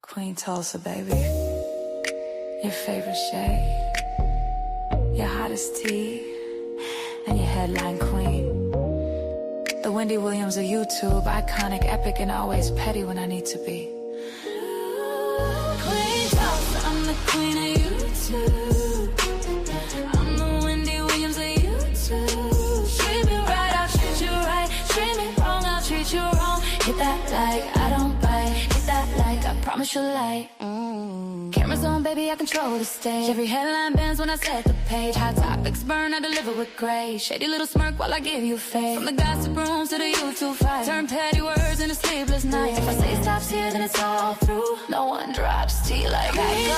Queen Tulsa, baby. Your favorite shade, your hottest tea, and your headline queen. The Wendy Williams of YouTube, iconic, epic, and always petty when I need to be. Queen Tulsa, I'm the queen of YouTube. I'm the Wendy Williams of YouTube. Treat me right, I'll treat you right. Treat me wrong, I'll treat you wrong. Hit that like I don't bite. Hit that like I promise you'll like. Cameras on, baby, I control the stage. Every headline bends when I set the page. Hot topics burn, I deliver with grace. Shady little smirk while I give you faith. From the gossip rooms to the YouTube fight, turn petty words into sleepless nights. If I say it stops here, then it's all through. No one drops tea like I do.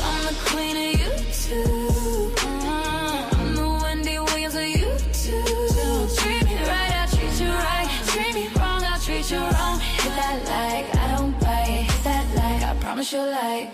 I'm the queen of YouTube. I'm the Wendy Williams of YouTube. Treat me right, I'll treat you right. Treat me wrong, I'll treat you wrong. Hit that like I don't bite. Hit that like I promise you'll like.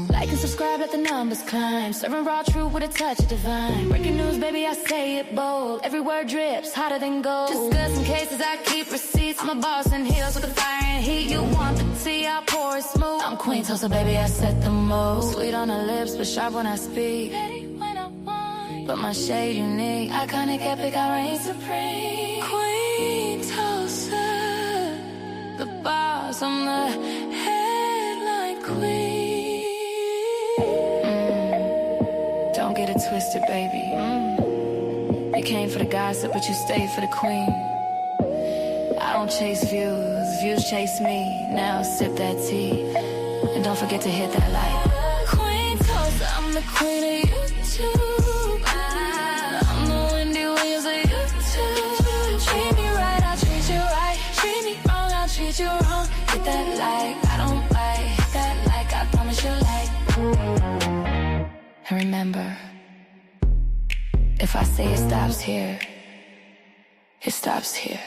Like and subscribe, let the numbers climb. Serving raw truth with a touch of divine. Breaking news, baby, I say it bold. Every word drips, hotter than gold. Just goods in cases, I keep receipts. I'm a boss in heels with the fire and heat. You want the tea, I'll pour it smooth. I'm Queen Tulsa, baby, I set the mold. Sweet on the lips, but sharp when I speak. Petty when I want, but my shade unique. Iconic, epic, I reign supreme. Queen Tulsa, the boss, I'm the headline queen. Don't get it twisted, baby. You came for the gossip, but you stayed for the queen. I don't chase views, views chase me. Now sip that tea, and don't forget to hit that like. Queen Tulsa, I'm the queen of YouTube. I'm the Wendy Williams of YouTube. Treat me right, I'll treat you right. Treat me wrong, I'll treat you wrong. Hit that like, I don't bite. Hit that like, I promise you like. And remember, if I say it stops here, it stops here.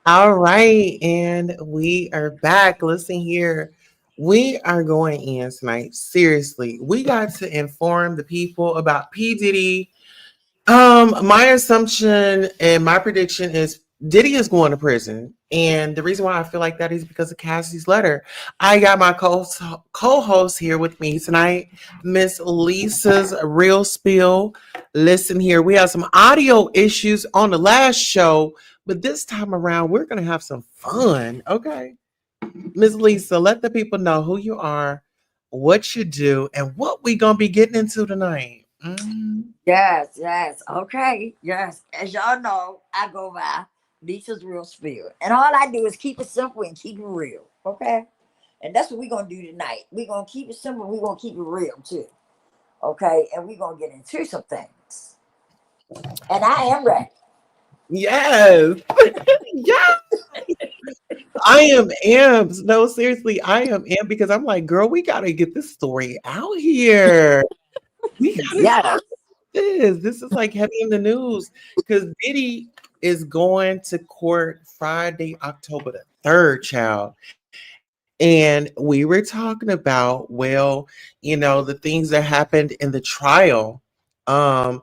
All right, and we are back. Listen here. We are going in tonight. Seriously, we got to inform the people about P. Diddy. My assumption and my prediction is Diddy is going to prison. And the reason why I feel like that is because of Cassie's letter. I got my co-host here with me tonight, Miss Lisa's Real Spill. Listen here, we have some audio issues on the last show, but this time around, we're going to have some fun, okay? Miss Lisa, let the people know who you are, what you do, and what we going to be getting into tonight. Yes. Okay. Yes. As y'all know, I go by Lisa's Real Spill. And all I do is keep it simple and keep it real. Okay. And that's what we're going to do tonight. We're going to keep it simple. We're going to keep it real too. Okay. And we're going to get into some things. And I am ready. Yes. Yes. I am amped. No, seriously, I am amped because I'm like, girl, we got to get this story out here. We got to this is like heavy in the news because Diddy is going to court Friday, October the 3rd, child. And we were talking about, well, you know, the things that happened in the trial. Child.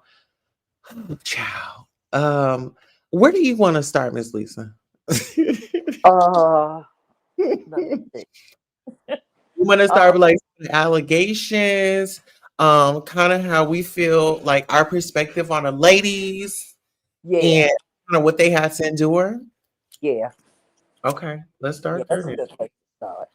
Where do you want to start, Miss Lisa? You want to start with like the allegations, kind of how we feel, like our perspective on the ladies, and kind of what they had to endure. Yeah. Okay, let's start That's a there. good place to start.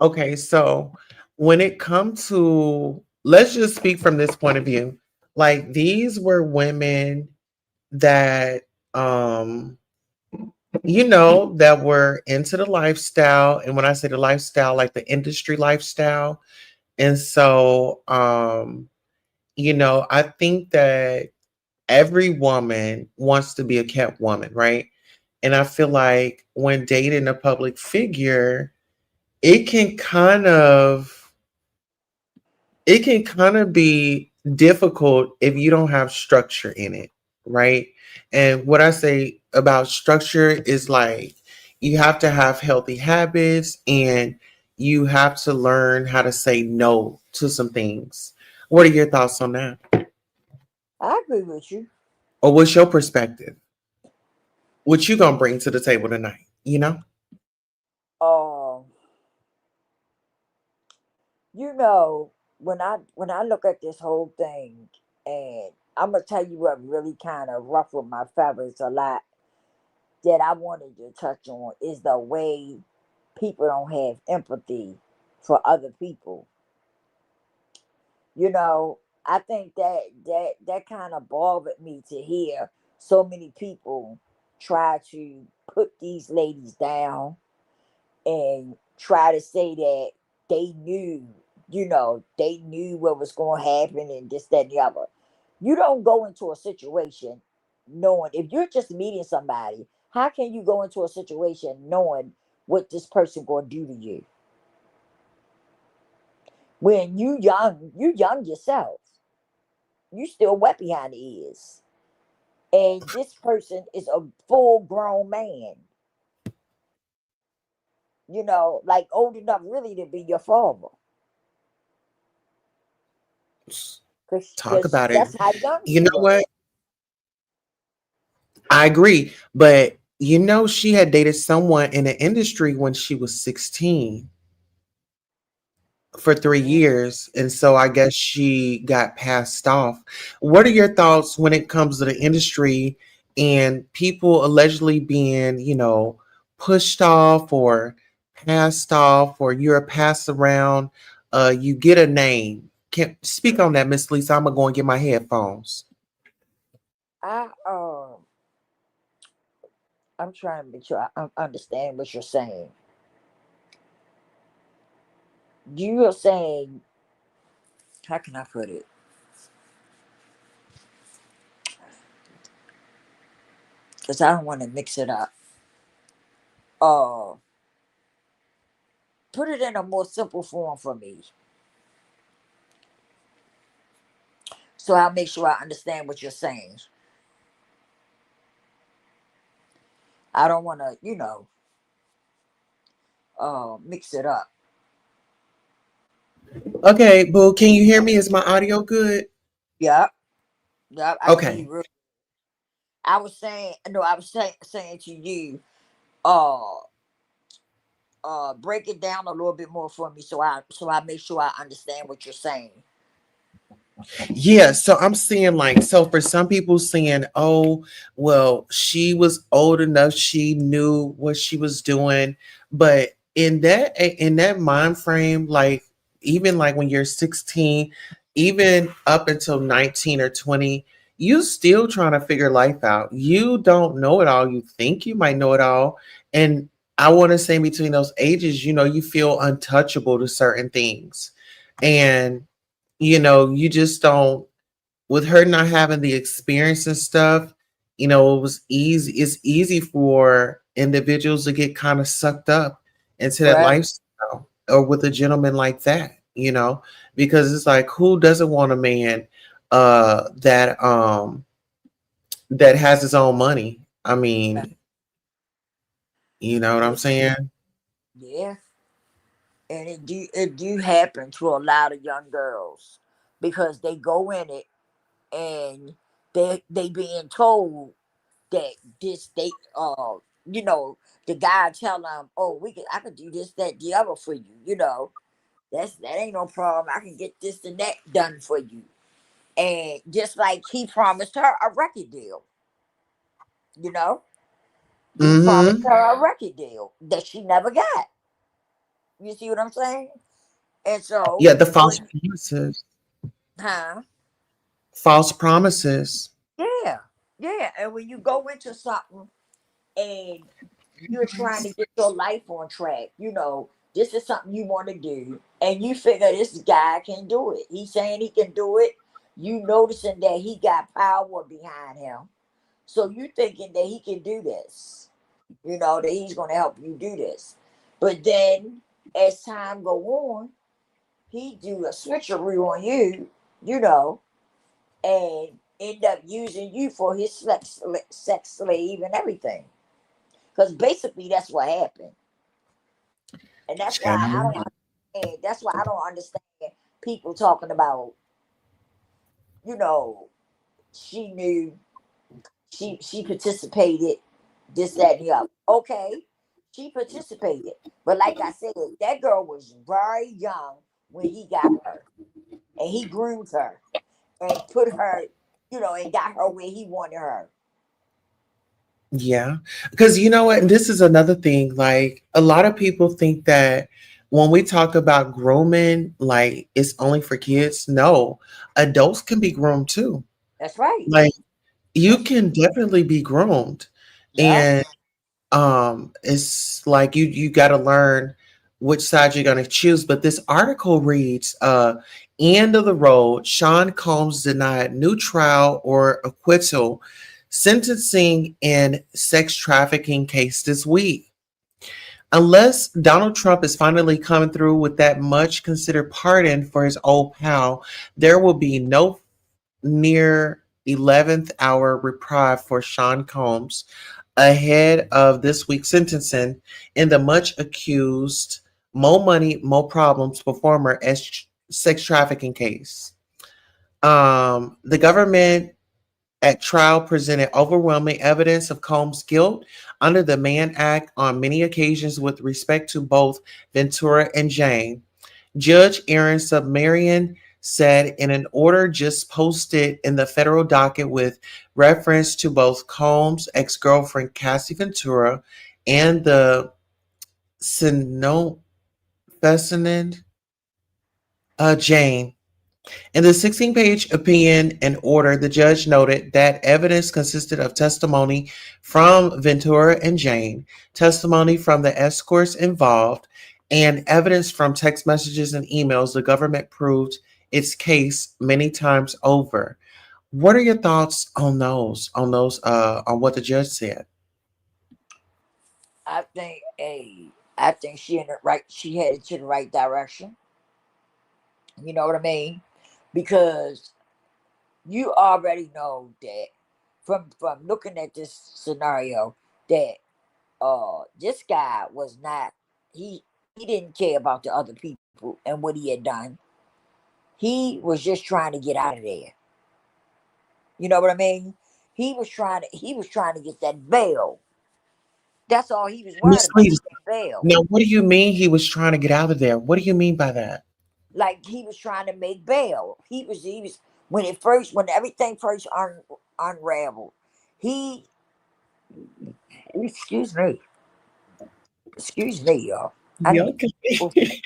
Okay, so when it comes to, let's just speak from this point of view. Like these were women that, you know, that were into the lifestyle. And when I say the lifestyle, like the industry lifestyle. And so, you know, I think that every woman wants to be a kept woman, right? And I feel like when dating a public figure, it can kind of be difficult if you don't have structure in it, right? And what I say about structure is like you have to have healthy habits and you have to learn how to say no to some things. What are your thoughts on that? I agree with you. Or what's your perspective? What you gonna bring to the table tonight? You know? Um, you know, when I look at this whole thing, and I'm gonna tell you what really kind of ruffled my feathers a lot that I wanted to touch on is the way people don't have empathy for other people. You know, I think that kind of bothered me to hear so many people try to put these ladies down and try to say that they knew, they knew what was going to happen and this, that, and the other. You don't go into a situation knowing, if you're just meeting somebody, how can you go into a situation knowing what this person going to do to you? When you young yourself, you still wet behind the ears. And this person is a full grown man, like old enough really to be your father. Talk Because about it. that's how young You she know was. what? I agree. But you know, she had dated someone in the industry when she was 16 for 3 years. And so I guess she got passed off. What are your thoughts when it comes to the industry and people allegedly being, pushed off or passed off or you're passed around? You get a name. Can speak on that, Miss Lisa. I'm gonna go and get my headphones. I I'm trying to make sure I understand what you're saying. You are saying, how can I put it? Because I don't want to mix it up. Uh, Put it in a more simple form for me, so I'll make sure I understand what you're saying. I don't want to, mix it up. Okay, boo, can you hear me? Is my audio good? Yep, yep. I can hear Okay. you. I was saying, no, I was saying to you, uh, break it down a little bit more for me, so I make sure I understand what you're saying. Yeah, so I'm seeing like so for some people saying, "Oh, well, she was old enough, she knew what she was doing." But in that mind frame, like even like when you're 16, even up until 19 or 20, you still trying to figure life out. You don't know it all. You think you might know it all. And I want to say between those ages, you feel untouchable to certain things. And you just don't, with her not having the experience and stuff, it was easy. It's easy for individuals to get kind of sucked up into that Right, lifestyle or with a gentleman like that, because it's like who doesn't want a man that has his own money? I right. mean, you know what Yeah, I'm saying? yeah. And it do happen to a lot of young girls because they go in it and they being told that this they you know the guy tell them, oh, I could do this, that, the other for you, that ain't no problem, I can get this and that done for you. And just like he promised her a record deal, you know he promised Mm-hmm. her a record deal that she never got. You see what I'm saying? And so Yeah, the false when, promises. huh? False promises. Yeah, yeah. And when you go into something and you're trying to get your life on track, this is something you want to do, and you figure this guy can do it. He's saying he can do it. You noticing that he got power behind him, so you thinking that he can do this. That he's going to help you do this. But then, as time go on, he do a switcheroo on you, you know, and end up using you for his sex slave and everything. Because basically that's what happened. And that's why I Child. don't understand. That's why I don't understand people talking about, you know, she knew, she participated, this, that, and the other. Okay, she participated. But like I said, that girl was very young when he got her. And he groomed her and put her, and got her where he wanted her. Yeah. Because you know what? And this is another thing. Like, a lot of people think that when we talk about grooming, like it's only for kids. No, adults can be groomed too. That's right. Like, you That's can definitely be groomed. yeah. And it's like you got to learn which side you're going to choose. But this article reads, end of the road, Sean Combs denied new trial or acquittal sentencing in sex trafficking case this week. Unless Donald Trump is finally coming through with that much considered pardon for his old pal, there will be no near 11th hour reprieve for Sean Combs ahead of this week's sentencing in the much accused Mo Money, Mo Problems performer as sex trafficking case. The government at trial presented overwhelming evidence of Combs' guilt under the Mann Act on many occasions with respect to both Ventura and Jane. Judge Aaron Submarian said in an order just posted in the federal docket with reference to both Combs' ex-girlfriend Cassie Ventura and the Sinophacinid Jane. In the 16-page opinion and order, the judge noted that evidence consisted of testimony from Ventura and Jane, testimony from the escorts involved, and evidence from text messages and emails. The government proved its case many times over. What are your thoughts on those? On what the judge said? I think she in the right. She headed to the right direction. You know what I mean? Because you already know that from looking at this scenario that this guy was not, he didn't care about the other people and what he had done. He was just trying to get out of there. You know what I mean? He was trying to get that bail. That's all he was worried Miss about, Lisa, that bail. now what do you mean he was trying to get out of there? What do you mean by that? Like he was trying to make bail. He was when everything first unraveled. He excuse me, excuse me, y'all. I Yeah, need. okay.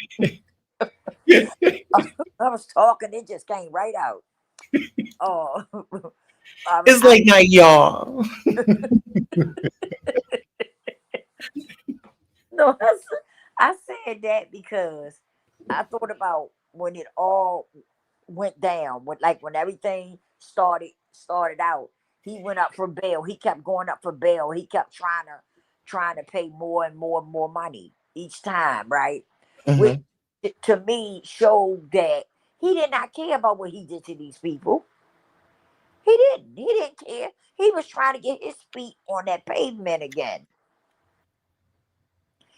I was talking, it just came right out. Oh, It's I late night, y'all. no, I said that because I thought about when it all went down, when everything started out. He went up for bail. He kept going up for bail. He kept trying to pay more and more and more money each time, right? Which Mhm. to me showed that he did not care about what he did to these people. He didn't. He didn't care. He was trying to get his feet on that pavement again.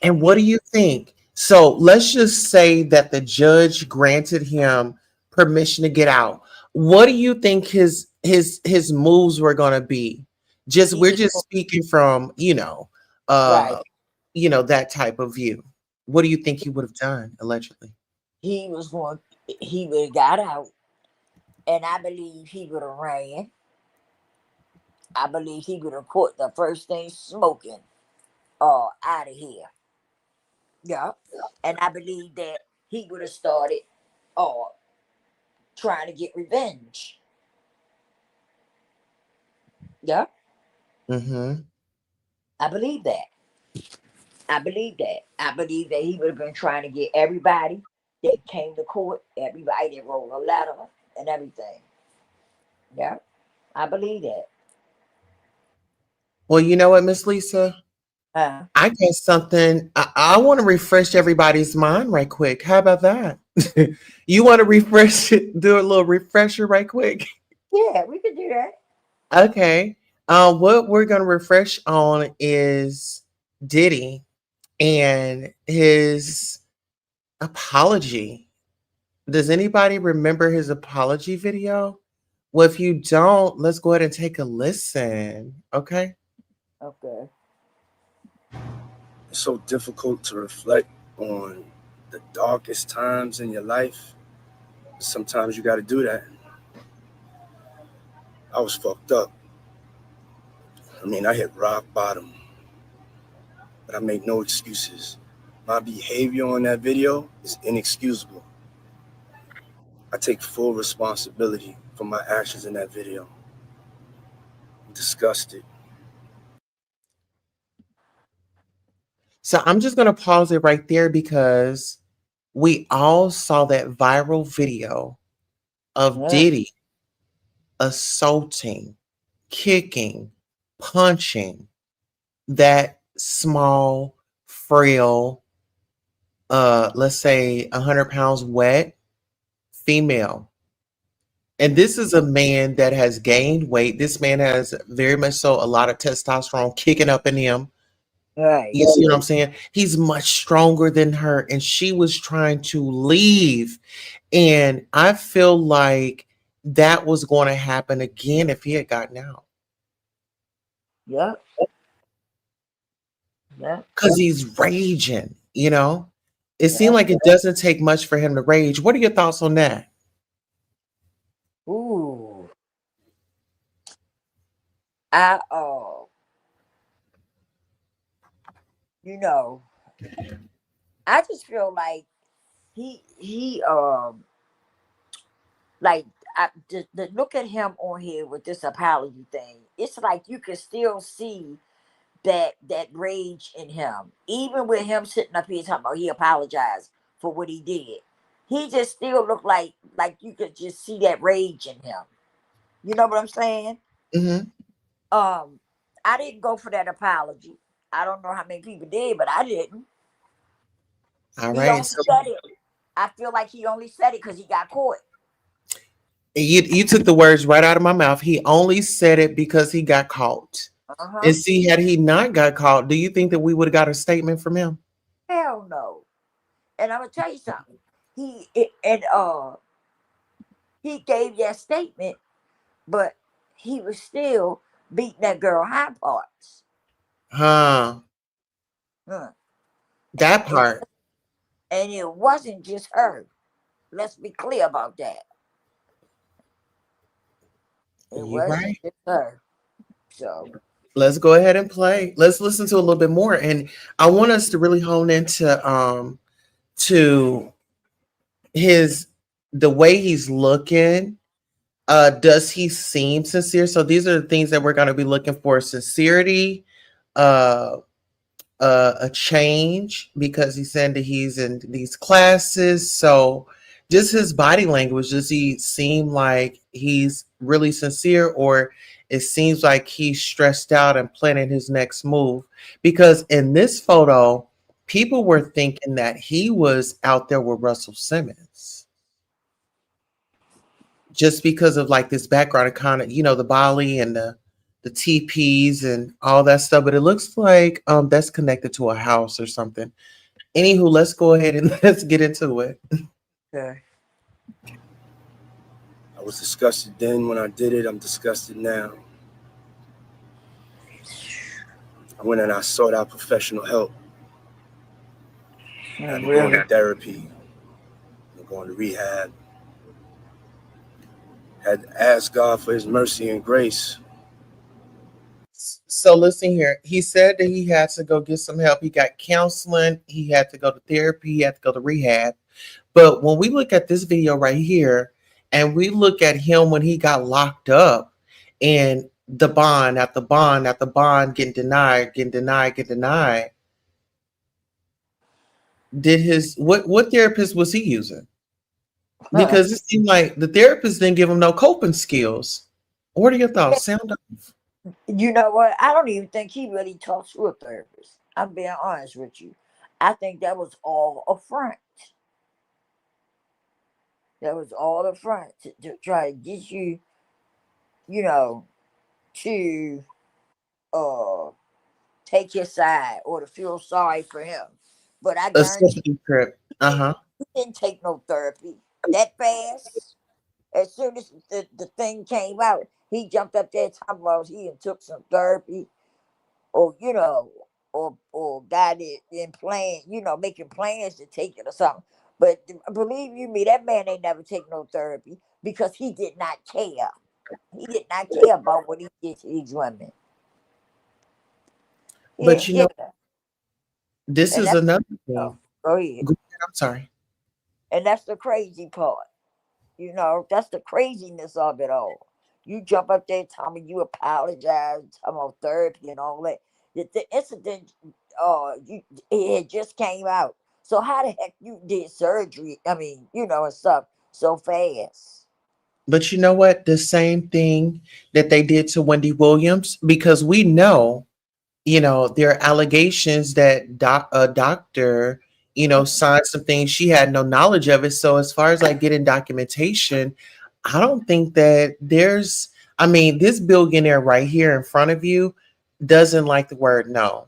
And what He do you think? So let's just say that the judge granted him permission to get out. What do you think his moves were going to be? Just he we're was just speaking from, right. that type of view. What do you think he would have done allegedly? He was going. He would have got out, and I believe he would have ran. I believe he would have put the first thing smoking out of here. Yeah, and I believe that he would have started uh trying to get revenge. Yeah, Mhm. I believe that. I believe that. I believe that he would have been trying to get everybody that came to court, everybody that wrote a letter and everything. Yeah, I believe that. Well, you know what, Miss Lisa? Uh, I got something. I want to refresh everybody's mind right quick. How about that? You want to refresh it, do a little refresher right quick? Yeah, we could do that. Okay. What we're gonna refresh on is Diddy and his apology. Does anybody remember his apology video? Well, if you don't, let's go ahead and take a listen. Okay. Okay. It's so difficult to reflect on the darkest times in your life. Sometimes you got to do that. I was fucked up. I mean, I hit rock bottom, but I make no excuses. My behavior on that video is inexcusable. I take full responsibility for my actions in that video. I'm disgusted. So I'm just gonna pause it right there because we all saw that viral video of Yeah. Diddy assaulting, kicking, punching that small, frail, let's say 100 pounds wet female. And this is a man that has gained weight. This man has very much so a lot of testosterone kicking up in him. Right. You see what I'm saying? He's much stronger than her, and she was trying to leave. And I feel like that was going to happen again if he had gotten out. Yep. Yep. Because he's raging, you know? It seemed Yep. like it doesn't take much for him to rage. What are your thoughts on that? Ooh. I you know, I just feel like he like the look at him on here with this apology thing. It's like you can still see that rage in him, even with him sitting up here talking about he apologized for what he did. He just still looked like you could just see that rage in him. You know what I'm saying? Hmm. Um, I didn't go for that apology. I don't know how many people did, but I didn't. All He right. only So said it. I feel like he only said it because he got caught. you took the words right out of my mouth. He only said it because he got caught. Uh huh. And see, had he not got caught, do you think that we would have got a statement from him? Hell no. And I'm gonna tell you something. And he gave that statement, but he was still beating that girl high parts. Huh. Huh. That And part. it wasn't just her. Let's be clear about that. It You wasn't right. just her. So Let's go ahead and play. Let's listen to a little bit more. And I want us to really hone into to his the way he's looking. Does he seem sincere? So these are the things that we're going to be looking for: sincerity, uh, a change, because he said that he's in these classes. So just his body language, does he seem like he's really sincere, or it seems like he's stressed out and planning his next move? Because in this photo, people were thinking that he was out there with Russell Simmons just because of like this background of kind of, the Bali and the TPs and all that stuff. But it looks like that's connected to a house or something. Anywho, let's go ahead and let's get into it. okay. I was disgusted then when I did it. I'm disgusted now. I went and I sought out professional help. I had to go Really? into therapy, going to rehab. Had to ask God for his mercy and grace. So listen here. He said that he had to go get some help. He got counseling. He had to go to therapy. He had to go to rehab. But when we look at this video right here, and we look at him when he got locked up, and the bond after bond after bond getting denied, getting denied, getting denied. Did his what therapist was he using? Huh. Because it seemed like the therapist didn't give him no coping skills. What are your Yeah, thoughts? Sound off. you know what? I don't even think he really talks to a therapist. I'm being honest with you. I think that was all a front. That was all a front to try to get you you know, to uh take his side or to feel sorry for him. But I A guarantee sympathy trip. he Uh-huh. he didn't take no therapy that fast. As soon as the thing came out, he jumped up there talking about he and took some therapy, or or got it in plan, making plans to take it or something. But believe you me, that man ain't never take no therapy because he did not care. He did not care about what he did to these women. He But didn't you know, care. this And is that's another thing. go ahead. Go ahead, I'm sorry. And that's the crazy part. That's the craziness of it all. You jump up there, Tommy, you apologize, talking about therapy and all that. The incident, it had just came out. So how the heck you did surgery? I mean, and stuff so fast. But you know what? The same thing that they did to Wendy Williams, because we know, there are allegations that a doctor, signed some things she had no knowledge of it. So as far as like getting documentation, I don't think that I mean, this billionaire right here in front of you doesn't like the word no.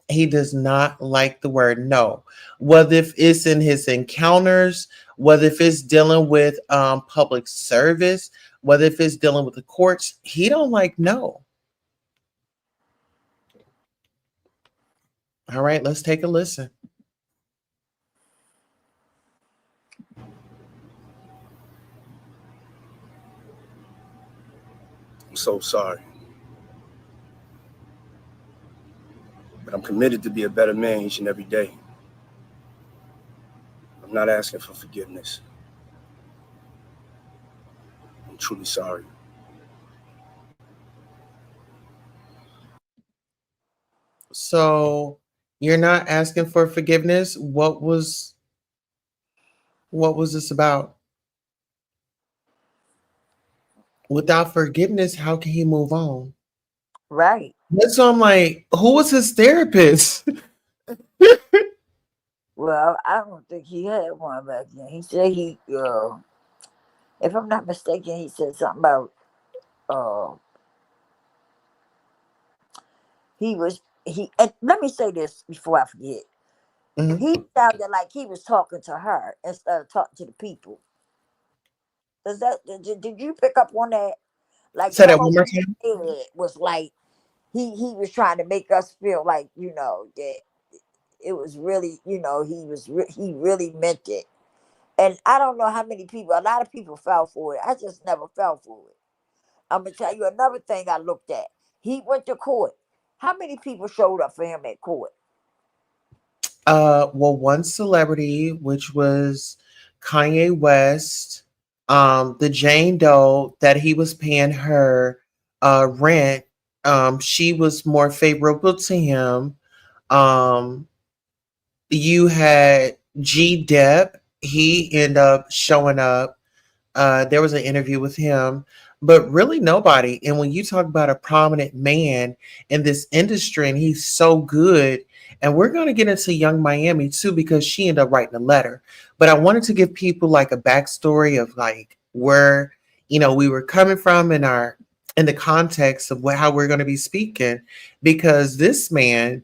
He does not like the word no. Whether if it's in his encounters, whether if it's dealing with public service, whether if it's dealing with the courts, he don't like no. All right, let's take a listen. I'm so sorry. But I'm committed to be a better man each and every day. I'm not asking for forgiveness. I'm truly sorry. So you're not asking for forgiveness. What was this about? Without forgiveness, how can he move on? Right. So I'm like, who was his therapist? Well, I don't think he had one back then. He said if I'm not mistaken, he said something about uh, And let me say this before I forget. Mhm. He sounded like he was talking to her instead of talking to the people. Did you pick up on that? Like Say some that of one more time. it was like he was trying to make us feel like that it was really he really meant it. And I don't know how many people. A lot of people fell for it. I just never fell for it. I'm gonna tell you another thing I looked at. He went to court. How many people showed up for him at court? Well, one celebrity, which was Kanye West, the Jane Doe that he was paying her rent, she was more favorable to him. Um, you had G Dep, he ended up showing up. There was an interview with him, but really nobody. And when you talk about a prominent man in this industry, and he's so good, and we're going to get into Young Miami too, because she ended up writing a letter. But I wanted to give people like a backstory of like where we were coming from in the context of how we're going to be speaking, because this man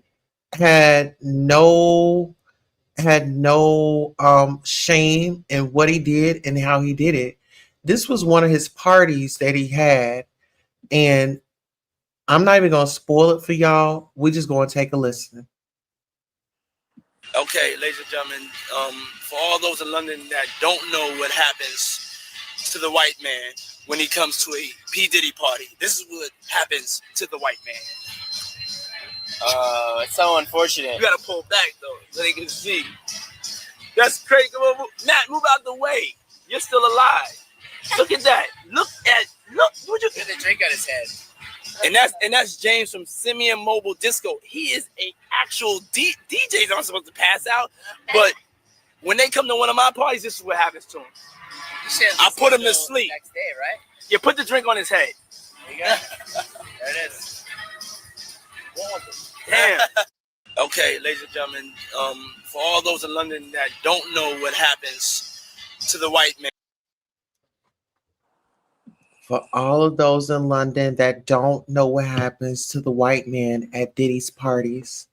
had no shame in what he did and how he did it. This was one of his parties that he had, and I'm not even gonna spoil it for y'all. We just gonna take a listen. Okay, ladies and gentlemen, for all those in London that don't know what happens to the white man when he comes to a P. Diddy party, this is what happens to the white man. It's so unfortunate. You gotta pull back though, so they can see. That's crazy. Matt, move out the way. You're still alive. Look at that. Look. Would you Get the drink on his head. And that's James from Simeon Mobile Disco. He is a actual DJs aren't supposed to pass out, but when they come to one of my parties, this is what happens to him. I put him to sleep. Next day, right? You put the drink on his head. There you go. There it is. Damn. Okay, ladies and gentlemen, for all those in London that don't know what happens to the white man. For all of those in London that don't know what happens to the white man at Diddy's parties,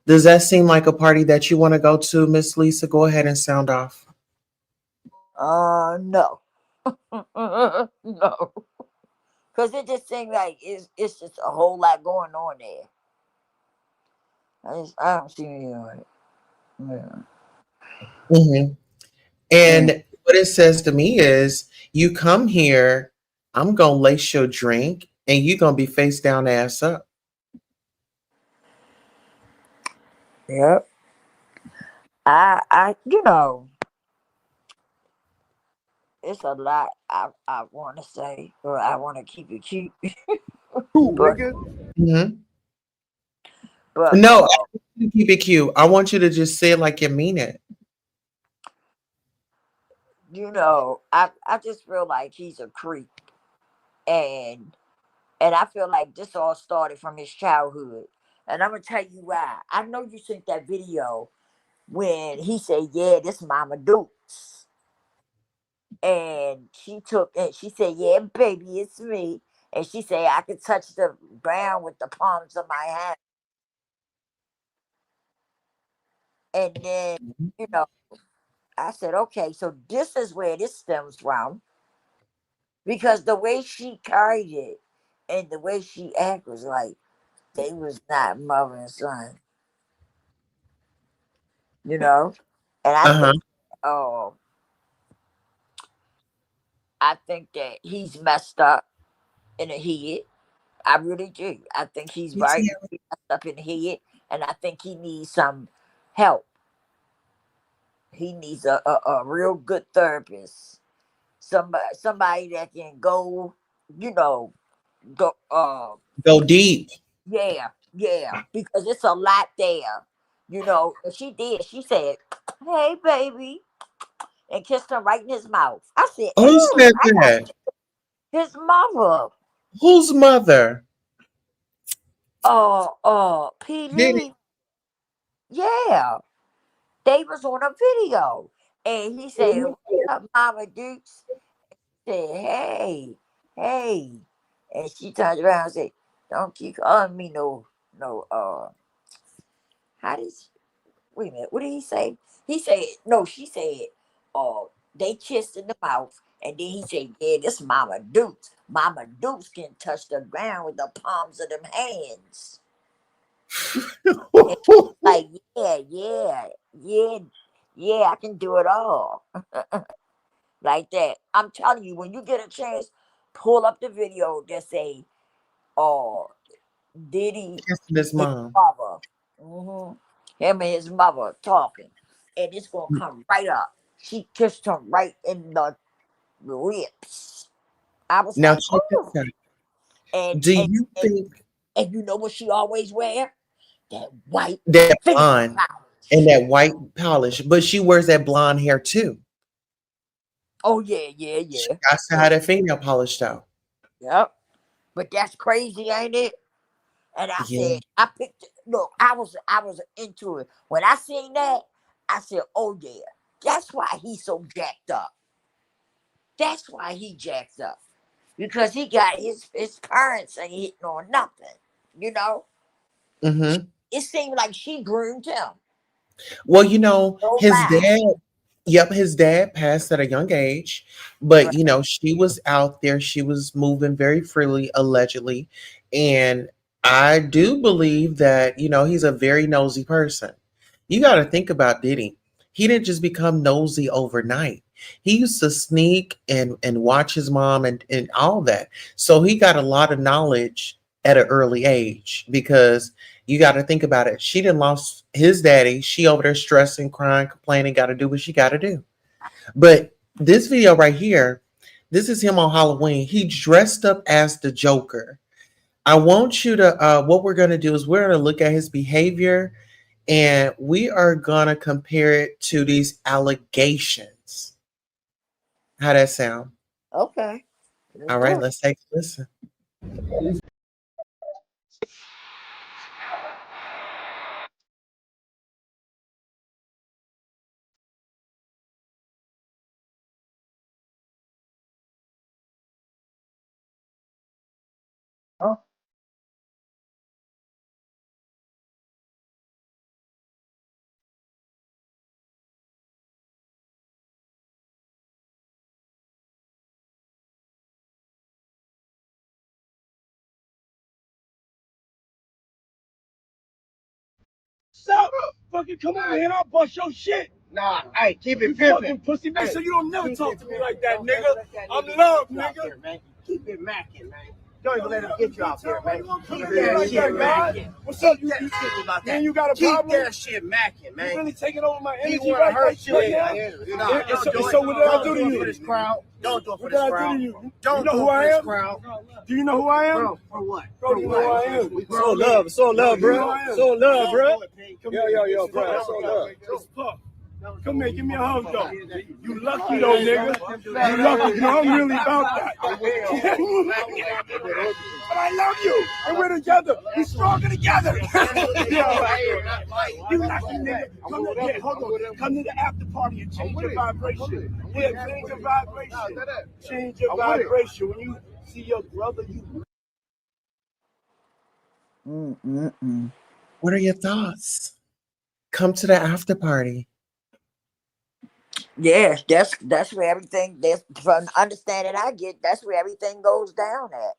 does that seem like a party that you want to go to, Miss Lisa? Go ahead and sound off. No. No. Because it just seems like it's just a whole lot going on there. I don't see any of it. Yeah. Hmm. Mm. And what it says to me is, you come here, I'm gonna lace your drink, and you're gonna be face down, ass up. Yep. You know, it's a lot I want to say, or I want to keep it cute, but Hmm. but No, I want you to keep it cute. I want you to just say it like you mean it. you know, I just feel like he's a creep, and I feel like this all started from his childhood, and I'm gonna tell you why. I know you seen that video when he said, "Yeah, this Mama Dukes," and she took and she said, "Yeah, baby, it's me," and she said, "I could touch the ground with the palms of my hand," and then you know. I said, okay, so this is where this stems from because the way she carried it and the way she acted was like they was not mother and son, you know. And Uh-huh. uh, I think that he's messed up in the head. I really do. I think he's Me too. very messed up in the head, and I think he needs some help. He needs a real good therapist, somebody that can go, you know, go Go deep. yeah, yeah, because it's a lot there. You know, and she did. She said, "Hey, baby," and kissed him right in his mouth. I said, Who "Ew, said I got that? his mother." Whose mother? P. Did it? Diddy. Yeah, they was on a video, and he said, "What's up, Mama Dukes?" Said, "Hey, hey," and she turned around and said, "Don't keep calling me no. How did wait a minute, what did he say? He said, no, she said, they kissed in the mouth, and then he said, yeah, this Mama Dukes. Mama Dukes can touch the ground with the palms of them hands. And like, yeah, yeah, yeah, yeah, I can do it all. Like that. I'm telling you, when you get a chance, pull up the video that say, oh, Diddy, Kissing his his mom. mother, hmm him and his mother talking, and it's gonna come right up. She kissed him right in the lips. I was Now like, check oh, this out. and Do and you and, think and you know what she always wear? That white that finger blonde and polish. that white polish, but she wears that blonde hair too. Oh yeah, yeah, She yeah, got to yeah, have that fingernail polish though. yep. But that's crazy, ain't it? And I Yeah. said, I picked. Look, I was into it when I seen that. I said, oh yeah, that's why he's so jacked up. That's why he jacked up because he got his parents ain't hitting on nothing. You know, Hmm. it seemed like she groomed him. Well, you know, No his lie. dad, yep, his dad passed at a young age, Right. but you know, she was out there, she was moving very freely, allegedly. And I do believe that, you know, he's a very nosy person. You got to think about Diddy. He didn't just become nosy overnight. He used to sneak and watch his mom and all that. So he got a lot of knowledge at an early age because you got to think about it. She didn't lost his daddy. She over there stressing, crying, complaining, got to do what she got to do. But this video right here, this is him on Halloween. He dressed up as the Joker. I want you to, what we're going to do is we're going to look at his behavior and we are going to compare it to these allegations. How that sound? Okay. Let's All do right, it. let's take a listen. Stop! Fucking come over here and I'll bust your shit. Nah, hey, keep it pimping. Pussy, make sure you don't never talk to me like that, nigga. I'm love, nigga. Keep it macking, man. Don't even let him get you out there, man. Keep that shit macking. What's up, you about that? Man, you got a problem? Keep that shit macking, man. You really taking over my energy right now? So what did I do to you? Don't do it for this crowd. Don't do it for this crowd. Do you know who I am? Bro, for what? Bro, do you know who I am? It's all love. It's all love, bro. It's all love, bro. Yo, bro. It's all love. It's Puff. Come here, give me a hug, though. You lucky, though, nigga. You lucky. You know, I'm really about that. But I love you. And we're together. We're stronger together. You lucky, nigga. Come to the after party and change your vibration. Yeah, change your vibration. Change your vibration. When you see your brother, you... What are your thoughts? Come to the after party. Yes, that's where everything. That's from the understanding I get. That's where everything goes down at.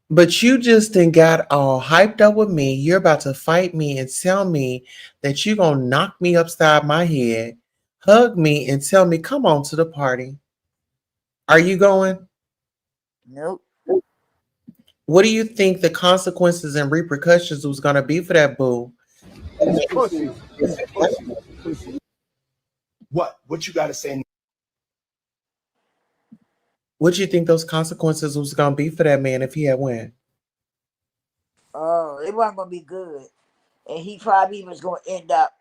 But you just done got all hyped up with me. You're about to fight me and tell me that you're going to knock me upside my head, hug me, and tell me, come on to the party. Are you going? Nope. What do you think the consequences and repercussions was going to be for that boo? What you got to say? What do you think those consequences was going to be for that man if he had won? Oh, it wasn't gonna be good, and he probably was gonna end up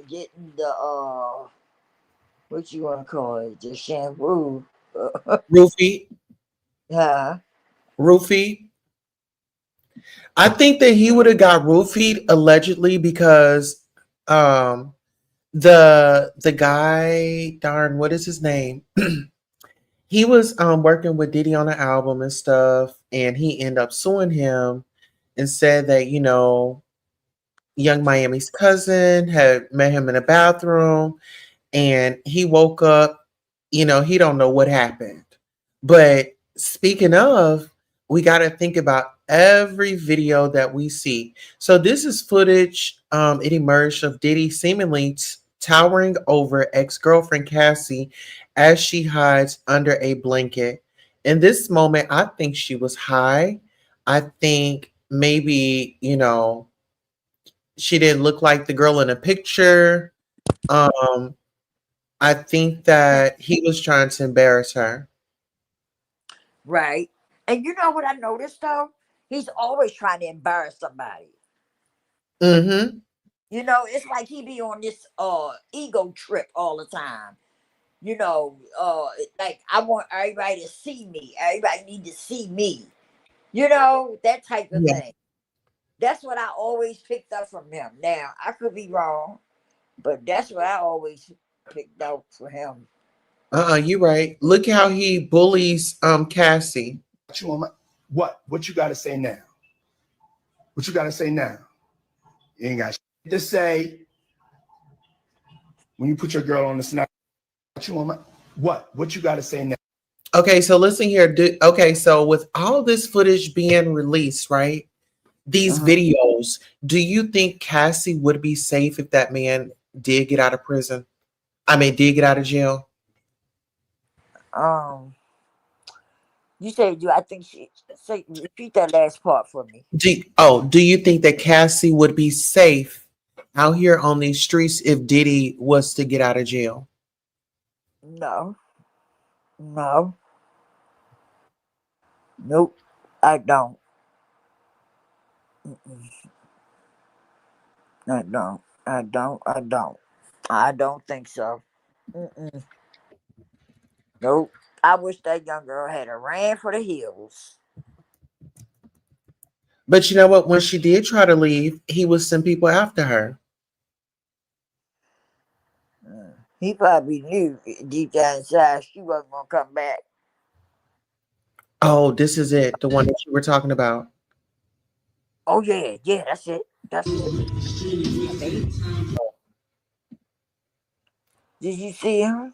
getting the what you want to call it, the shampoo. Roofie? Huh? Roofie? I think that he would have got roofied allegedly because the guy, darn, what is his name? He was working with Diddy on an album and stuff, and he ended up suing him and said that, you know, Young Miami's cousin had met him in a bathroom and he woke up, you know, he don't know what happened. But speaking of, we got to think about every video that we see. So this is footage, it emerged of Diddy seemingly towering over ex-girlfriend Cassie as she hides under a blanket. In this moment, I think she was high. I think maybe, you know, she didn't look like the girl in the picture. I think that he was trying to embarrass her. Right. And you know what I noticed though? He's always trying to embarrass somebody. Mm-hmm. You know, it's like he be on this ego trip all the time. You know, like I want everybody to see me. Everybody need to see me. You know, that type of Yeah. thing. That's what I always picked up from him. Now, I could be wrong, but that's what I always picked out for him. You right. Look how he bullies Cassie. What you got to say now? What you got to say now? You ain't got shit to say when you put your girl on the snap. What you got to say now? Okay, so listen here. Okay, so with all this footage being released, right? These videos, do you think Cassie would be safe if that man did get out of prison? I mean, did get out of jail? You say, do I think she say repeat that last part for me? Do you think that Cassie would be safe out here on these streets if Diddy was to get out of jail? No. Nope. I don't. I don't think so. Nope. I wish that young girl had a ran for the hills. But you know what? When she did try to leave, he would send people after her. He probably knew deep down inside she wasn't gonna come back. Oh, this is it. The one that you were talking about. Oh yeah, that's it. Did you see him?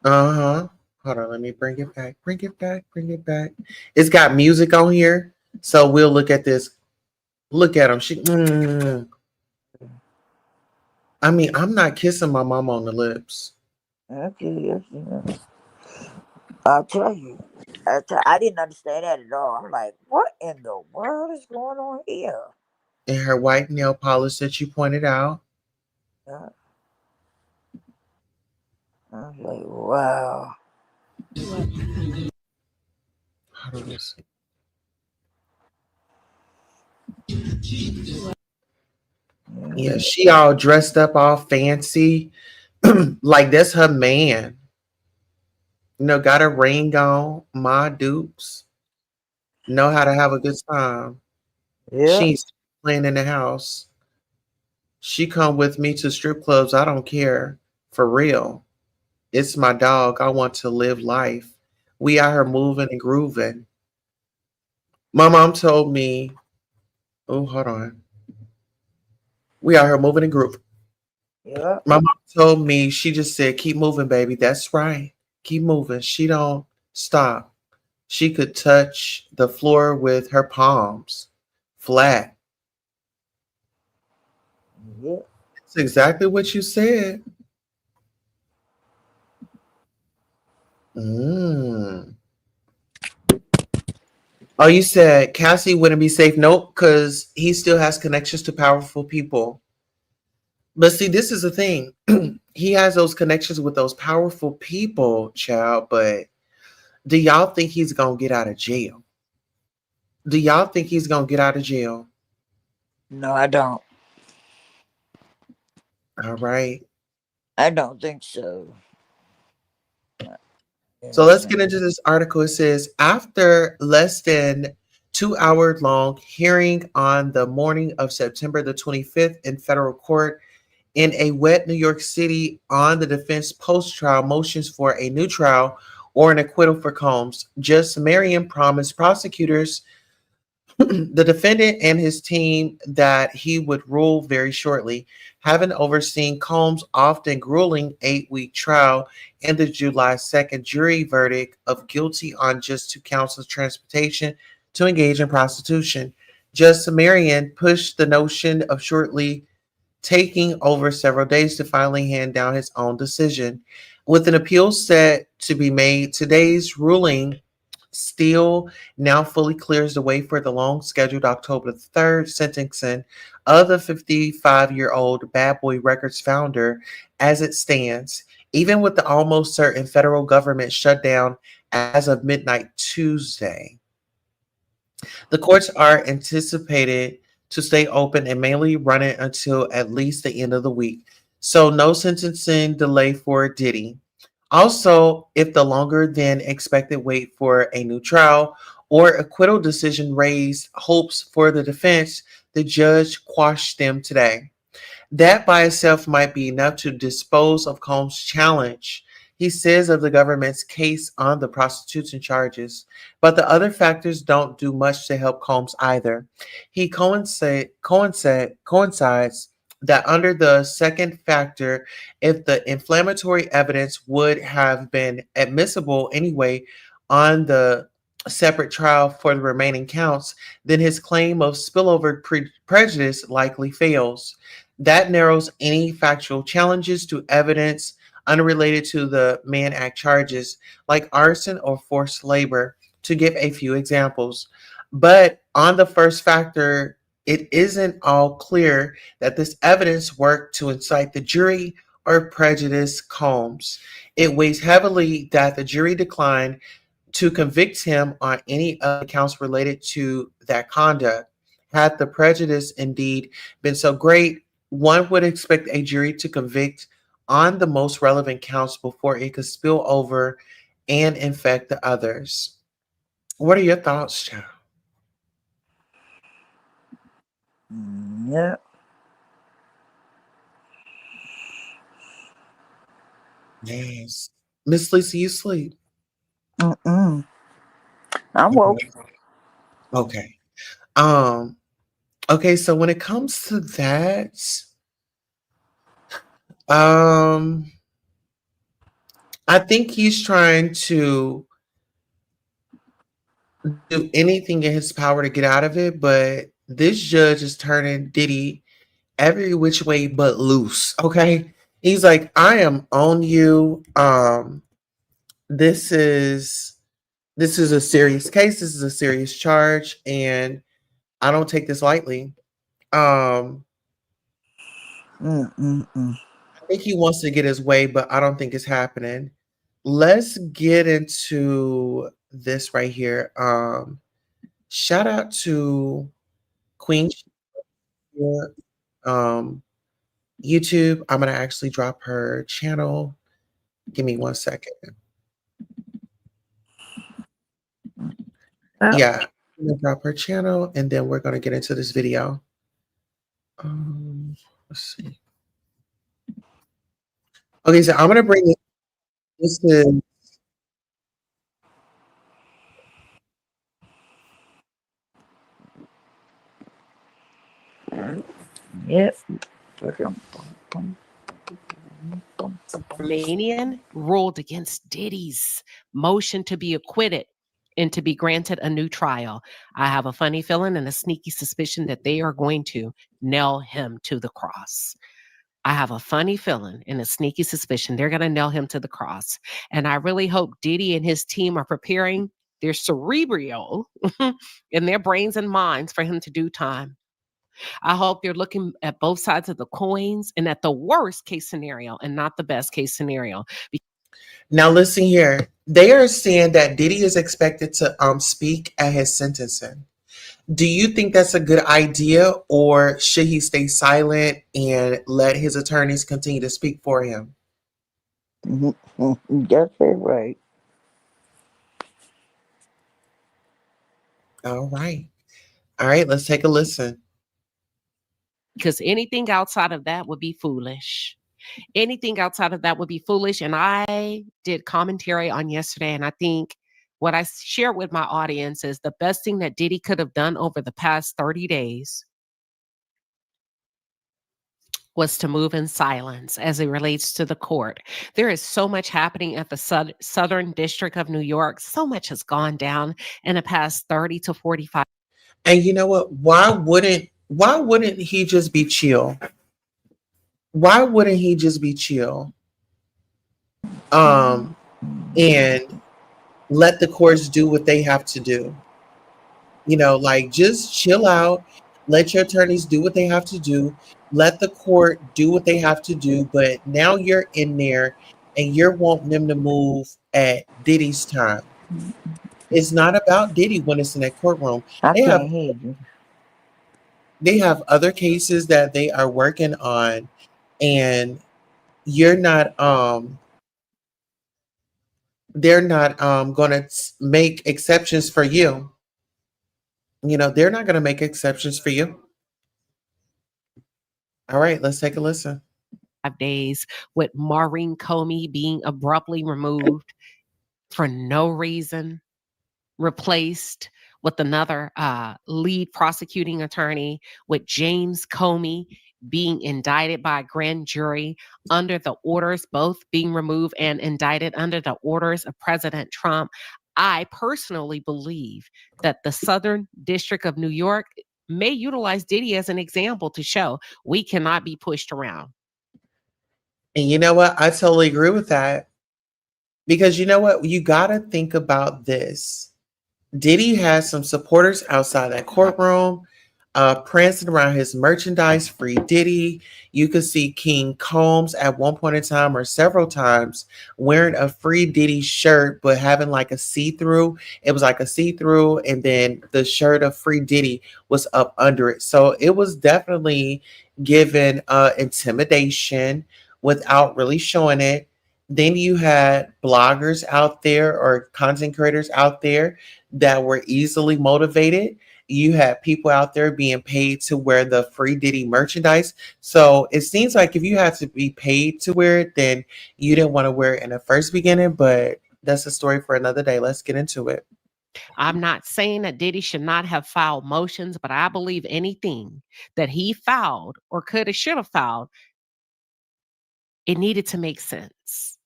Uh-huh. Hold on, let me bring it back. It's got music on here. So we'll look at this. Look at him. I mean, I'm not kissing my mom on the lips. Okay, I'll tell you. I didn't understand that at all. I'm like, what in the world is going on here? And her white nail polish that you pointed out. Uh, I was like, wow. How do I see? Yeah, Mm, she all dressed up, all fancy. Like that's her man. Got a ring on, my dukes. Know how to have a good time. yeah, She's playing in the house. She come with me to strip clubs. I don't care. For real. It's my dog. I want to live life. We out here moving and grooving. My mom told me, oh, hold on. We out here moving and grooving. yeah. My mom told me, she just said, keep moving, baby. That's right. Keep moving. She don't stop. She could touch the floor with her palms flat. Yeah. That's exactly what you said. Mm. Oh, you said Cassie wouldn't be safe. Nope, because he still has connections to powerful people. But see, this is the thing. He has those connections with those powerful people, child. But do y'all think he's gonna get out of jail? Do y'all think he's gonna get out of jail? No, I don't. All right. I don't think so. So let's Yeah. get into this article. It says after less than 2 hour long hearing on the morning of September the 25th in federal court in a wet New York City on the defense post trial motions for a new trial or an acquittal for Combs, Judge Marion promised prosecutors the defendant and his team that he would rule very shortly, having overseen Combs' often grueling 8-week trial and the July 2nd jury verdict of guilty on just 2 counts of transportation to engage in prostitution. Judge Sumerian pushed the notion of shortly, taking over several days to finally hand down his own decision. With an appeal set to be made, today's ruling still now fully clears the way for the long scheduled October 3rd sentencing of the 55-year-old Bad Boy Records founder as it stands, even with the almost certain federal government shutdown as of midnight Tuesday. The courts are anticipated to stay open and mainly running until at least the end of the week. So no sentencing delay for Diddy. Also, if the longer than expected wait for a new trial or acquittal decision raised hopes for the defense, the judge quashed them today. That by itself might be enough to dispose of Combs' challenge, he says of the government's case on the prostitution charges. But the other factors don't do much to help Combs either. He coincides that under the second factor, if the inflammatory evidence would have been admissible anyway on the separate trial for the remaining counts, then his claim of spillover prejudice likely fails. That narrows any factual challenges to evidence unrelated to the Mann Act charges, like arson or forced labor, to give a few examples. But on the first factor, it isn't all clear that this evidence worked to incite the jury or prejudice Combs. It weighs heavily that the jury declined to convict him on any of the counts related to that conduct. Had the prejudice indeed been so great, one would expect a jury to convict on the most relevant counts before it could spill over and infect the others. What are your thoughts, Joe? Yeah. Yes. Miss Lisa, you sleep. Mm-mm. I'm woke. Okay. Um, okay, so when it comes to that, um, I think he's trying to do anything in his power to get out of it, but this judge is turning Diddy every which way but loose. Okay. He's like, I am on you. This is a serious case. This is a serious charge, and I don't take this lightly. Um, I think he wants to get his way, but I don't think it's happening. Let's get into this right here. Shout out to Queen Shakira, um YouTube. I'm gonna actually drop her channel. Give me 1 second. Yeah, I'm gonna drop her channel, and then we're gonna get into this video. Let's see. Okay, so I'm gonna bring it. This is Yep. Romanian ruled against Diddy's motion to be acquitted and to be granted a new trial. I have a funny feeling and a sneaky suspicion that they are going to nail him to the cross. I have a funny feeling and a sneaky suspicion they're going to nail him to the cross. And I really hope Diddy and his team are preparing their cerebral in their brains and minds for him to do time. I hope they're looking at both sides of the coins and at the worst case scenario and not the best case scenario. now listen here. They are saying that Diddy is expected to speak at his sentencing. Do you think that's a good idea, or should he stay silent and let his attorneys continue to speak for him? That's it, right. All right. All right, let's take a listen. Because anything outside of that would be foolish. Anything outside of that would be foolish. And I did commentary on yesterday, and I think what I shared with my audience is the best thing that Diddy could have done over the past 30 days was to move in silence as it relates to the court. There is so much happening at the Southern District of New York. So much has gone down in the past 30 to 45. And you know what? Why wouldn't he just be chill? Why wouldn't he just be chill? And let the courts do what they have to do. You know, like just chill out, let your attorneys do what they have to do, let the court do what they have to do. But now you're in there and you're wanting them to move at Diddy's time. It's not about Diddy when it's in that courtroom. I They have can't hear you. they have other cases that they are working on, and you're not they're not going to make exceptions for you. You know, they're not going to make exceptions for you. All right, let's take a listen. 5 days with Maureen Comey being abruptly removed for no reason, replaced with another lead prosecuting attorney, with James Comey being indicted by a grand jury under the orders, both being removed and indicted under the orders of President Trump. I personally believe that the Southern District of New York may utilize Diddy as an example to show we cannot be pushed around. And you know what? I totally agree with that. Because you know what? You got to think about this. Diddy has some supporters outside that courtroom, prancing around his merchandise, free Diddy. You could see King Combs at one point in time or several times wearing a free Diddy shirt, but having like a see-through. It was like a see-through, and then the shirt of free Diddy was up under it. So it was definitely given intimidation without really showing it. Then you had bloggers out there or content creators out there that were easily motivated. You had people out there being paid to wear the free Diddy merchandise. So it seems like if you had to be paid to wear it, then you didn't want to wear it in the first beginning, but that's a story for another day. Let's get into it. I'm not saying that Diddy should not have filed motions, but I believe anything that he filed or could have, should have filed, it needed to make sense.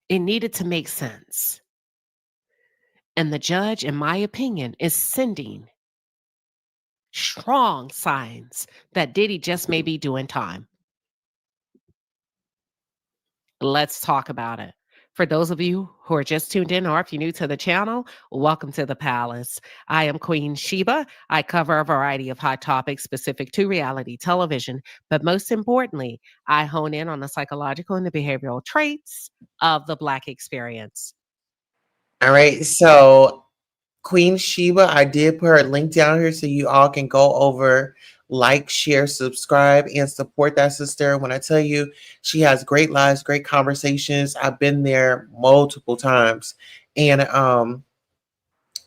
It needed to make sense. And the judge, in my opinion, is sending strong signs that Diddy just may be doing time. Let's talk about it. For those of you who are just tuned in, or if you're new to the channel, welcome to the palace. I am Queen Sheba. I cover a variety of hot topics specific to reality television, but most importantly, I hone in on the psychological and the behavioral traits of the Black experience. All right. So Queen Sheba, I did put her link down here so you all can go over, like, share, subscribe, and support that sister. When I tell you, she has great lives, great conversations. I've been there multiple times. And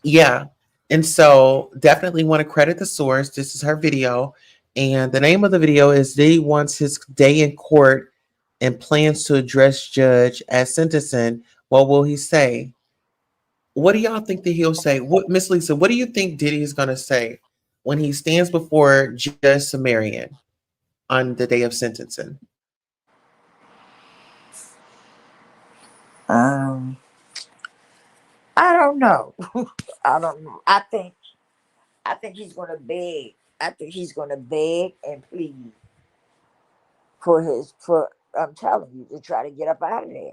yeah. And so definitely want to credit the source. This is her video. And the name of the video is Diddy wants his day in court and plans to address judge at sentencing. What will he say? What do y'all think that he'll say? What, Miss Lisa, what do you think Diddy is going to say when he stands before Judge Sumerian on the day of sentencing? I don't know. I don't know. I think he's gonna beg. I think he's gonna beg and plead for I'm telling you, to try to get up out of there.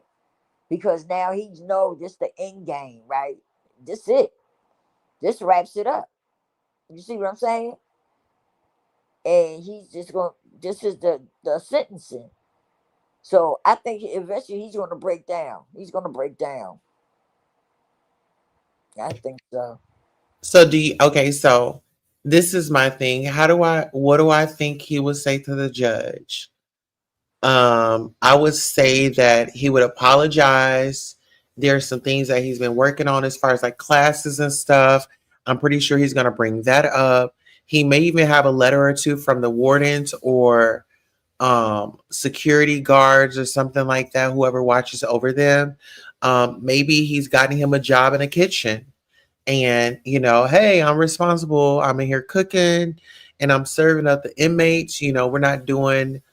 Because now he's know this the end game, right? This it. This wraps it up. You see what I'm saying? And he's just going. This is the sentencing. So I think eventually he's going to break down. He's going to break down. I think so. So do you, okay, so this is my thing. What do I think he would say to the judge? I would say that he would apologize. There's some things that he's been working on as far as like classes and stuff. I'm pretty sure he's going to bring that up. He may even have a letter or two from the wardens or security guards or something like that, whoever watches over them. Maybe he's gotten him a job in a kitchen and, you know, hey, I'm responsible. I'm in here cooking and I'm serving up the inmates. You know, we're not doing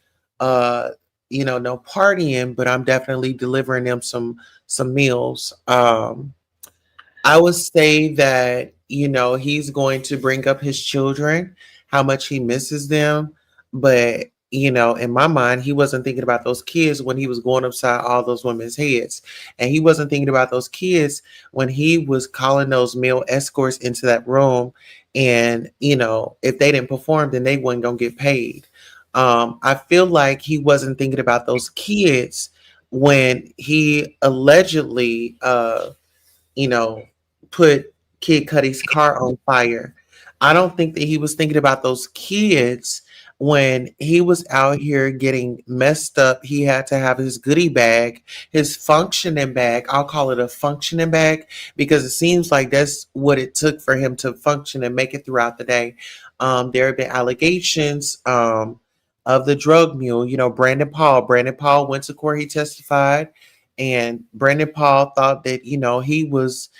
uh no partying, but I'm definitely delivering them some meals. I would say that, he's going to bring up his children, how much he misses them. But, in my mind, he wasn't thinking about those kids when he was going upside all those women's heads. And he wasn't thinking about those kids when he was calling those male escorts into that room. And, if they didn't perform, then they weren't going to get paid. I feel like he wasn't thinking about those kids when he allegedly, you know, put Kid Cudi's car on fire. I don't think that he was thinking about those kids when he was out here getting messed up. He had to have his goodie bag, his functioning bag. I'll call it a functioning bag because it seems like that's what it took for him to function and make it throughout the day. There have been allegations of the drug mule, Brandon Paul. Brandon Paul went to court, he testified, and Brandon Paul thought that, he was,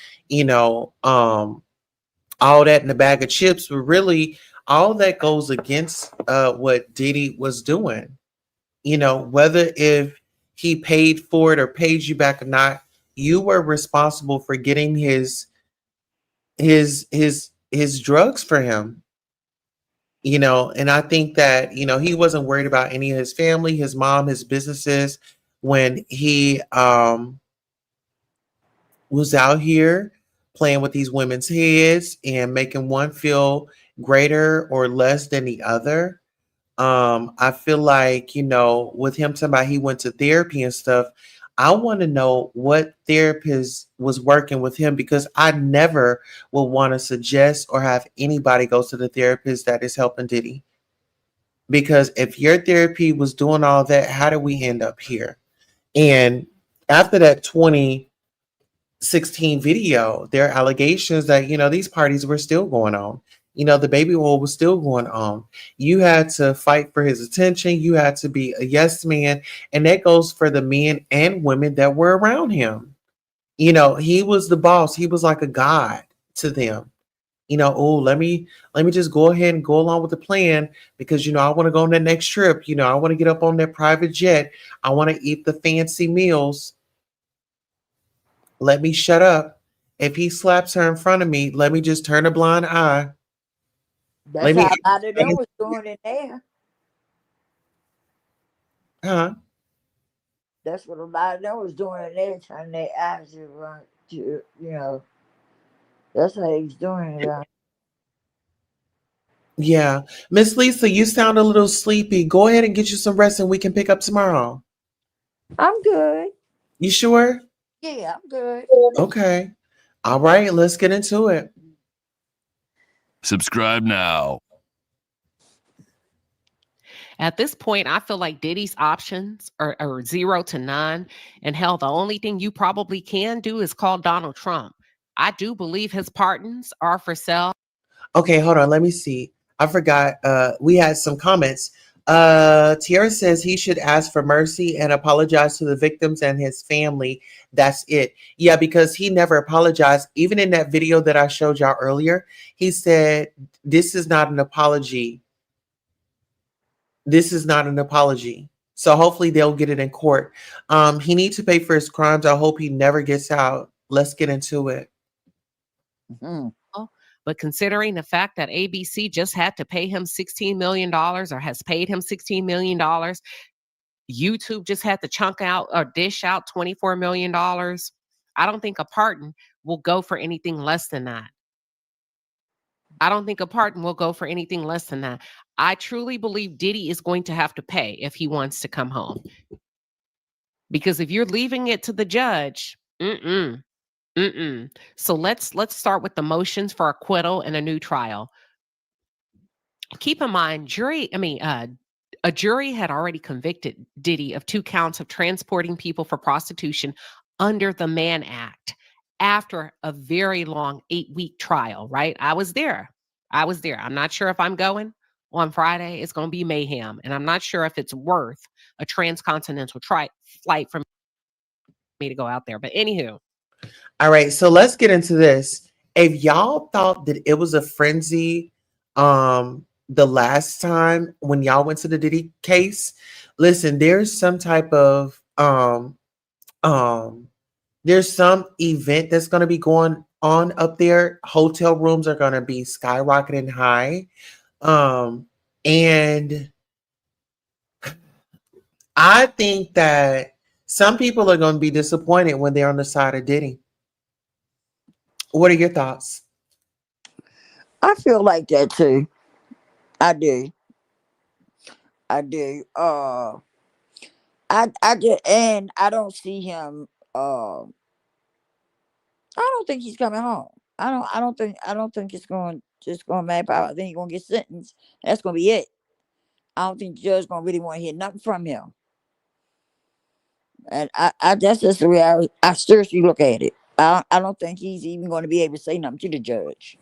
all that in a bag of chips, but really all that goes against what Diddy was doing. Whether if he paid for it or paid you back or not, you were responsible for getting his drugs for him. And I think that, he wasn't worried about any of his family, his mom, his businesses when he was out here playing with these women's heads and making one feel greater or less than the other. I feel like, with him talking about he went to therapy and stuff, I want to know what therapist was working with him because I never will want to suggest or have anybody go to the therapist that is helping Diddy. Because if your therapy was doing all that, how did we end up here? And after that 2016 video, there are allegations that, these parties were still going on. The baby oil was still going on. You had to fight for his attention. You had to be a yes man. And that goes for the men and women that were around him. He was the boss. He was like a god to them. Oh, let me just go ahead and go along with the plan because, I want to go on that next trip. I want to get up on that private jet. I want to eat the fancy meals. Let me shut up. If he slaps her in front of me, let me just turn a blind eye. That's Let me how ask a lot of them you, was doing in there. huh? That's what a lot of them was doing in there, turning their eyes around to, that's how he's doing it. Yeah. Miss Lisa, you sound a little sleepy. Go ahead and get you some rest and we can pick up tomorrow. I'm good. You sure? Yeah, I'm good. Okay. All right, let's get into it. Subscribe now. At this point, I feel like Diddy's options are 0 to none. And hell, the only thing you probably can do is call Donald Trump. I do believe his pardons are for sale. Okay, hold on. Let me see. I forgot. We had some comments. Tierra says he should ask for mercy and apologize to the victims and his family. That's it. Yeah, because he never apologized. Even in that video that I showed y'all earlier, he said, this is not an apology. This is not an apology. So hopefully they'll get it in court. He needs to pay for his crimes. I hope he never gets out. Let's get into it. Hmm. But considering the fact that ABC just had to pay him $16 million or has paid him $16 million, YouTube just had to chunk out or dish out $24 million, I don't think a pardon will go for anything less than that. I don't think a pardon will go for anything less than that. I truly believe Diddy is going to have to pay if he wants to come home. Because if you're leaving it to the judge, So let's start with the motions for acquittal and a new trial. Keep in mind, a jury had already convicted Diddy of 2 counts of transporting people for prostitution under the Mann Act after a very long 8-week trial, right? I was there. I'm not sure if I'm going on Friday. It's going to be mayhem. And I'm not sure if it's worth a transcontinental flight for me to go out there. But anywho. All right, so let's get into this. If y'all thought that it was a frenzy the last time when y'all went to the Diddy case, listen, um there's some event that's going to be going on up there. Hotel rooms are going to be skyrocketing high. And I think that some people are going to be disappointed when they're on the side of Diddy. What are your thoughts? I feel like that too. I do. I do. I just, and I don't see him. I don't think he's coming home. I don't think it's going just going mad power. I think he's gonna get sentenced. That's gonna be it. I don't think the judge gonna really want to hear nothing from him. And I that's just the way I seriously look at it. I don't think he's even going to be able to say nothing to the judge.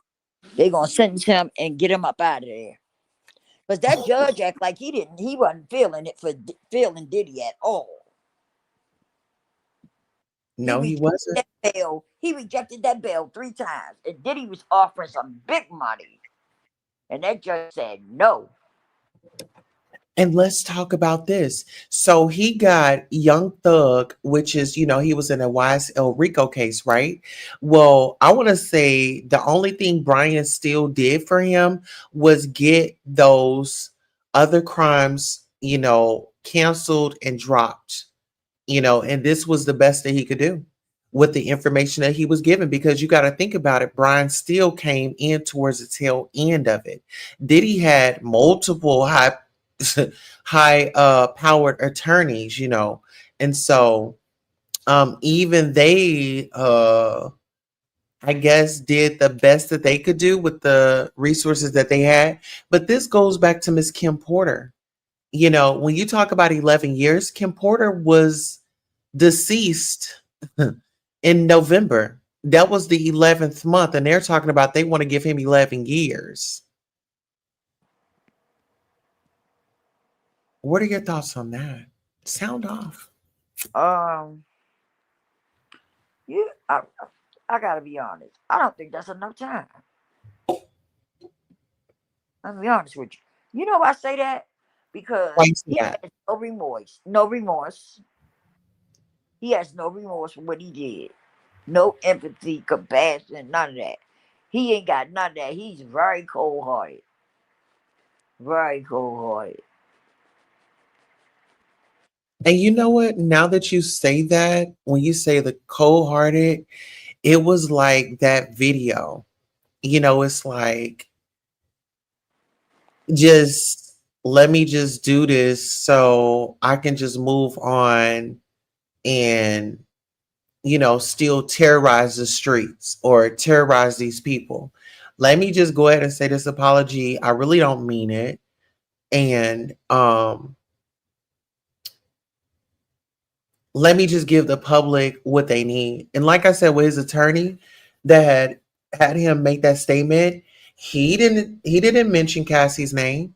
They're gonna sentence him and get him up out of there. Because that judge act like he wasn't feeling it for feeling Diddy at all. He No, he rejected wasn't. that bail. He rejected that bail 3 times. And Diddy was offering some big money. And that judge said no. And let's talk about this. So he got Young Thug, which is, he was in a YSL Rico case, right? Well, I want to say the only thing Brian still did for him was get those other crimes, canceled and dropped, and this was the best that he could do with the information that he was given, because you got to think about it. Brian still came in towards the tail end of it. Diddy had multiple high powered attorneys, and so even they I guess did the best that they could do with the resources that they had. But this goes back to Miss Kim Porter. When you talk about 11 years, Kim Porter was deceased in November. That was the 11th month, and they're talking about they want to give him 11 years. What are your thoughts on that? Sound off. Yeah, I gotta be honest. I don't think that's enough time. I'm gonna be honest with you. You know why I say that? Because Why you say he that? has no remorse. No remorse. He has no remorse for what he did. No empathy, compassion, none of that. He ain't got none of that. He's very cold hearted. Very cold-hearted. And you know what? Now that you say that, when you say the cold hearted, it was like that video. It's like, just let me just do this so I can just move on and, still terrorize the streets or terrorize these people. Let me just go ahead and say this apology. I really don't mean it. And let me just give the public what they need. And like I said, with his attorney that had him make that statement, he didn't mention Cassie's name.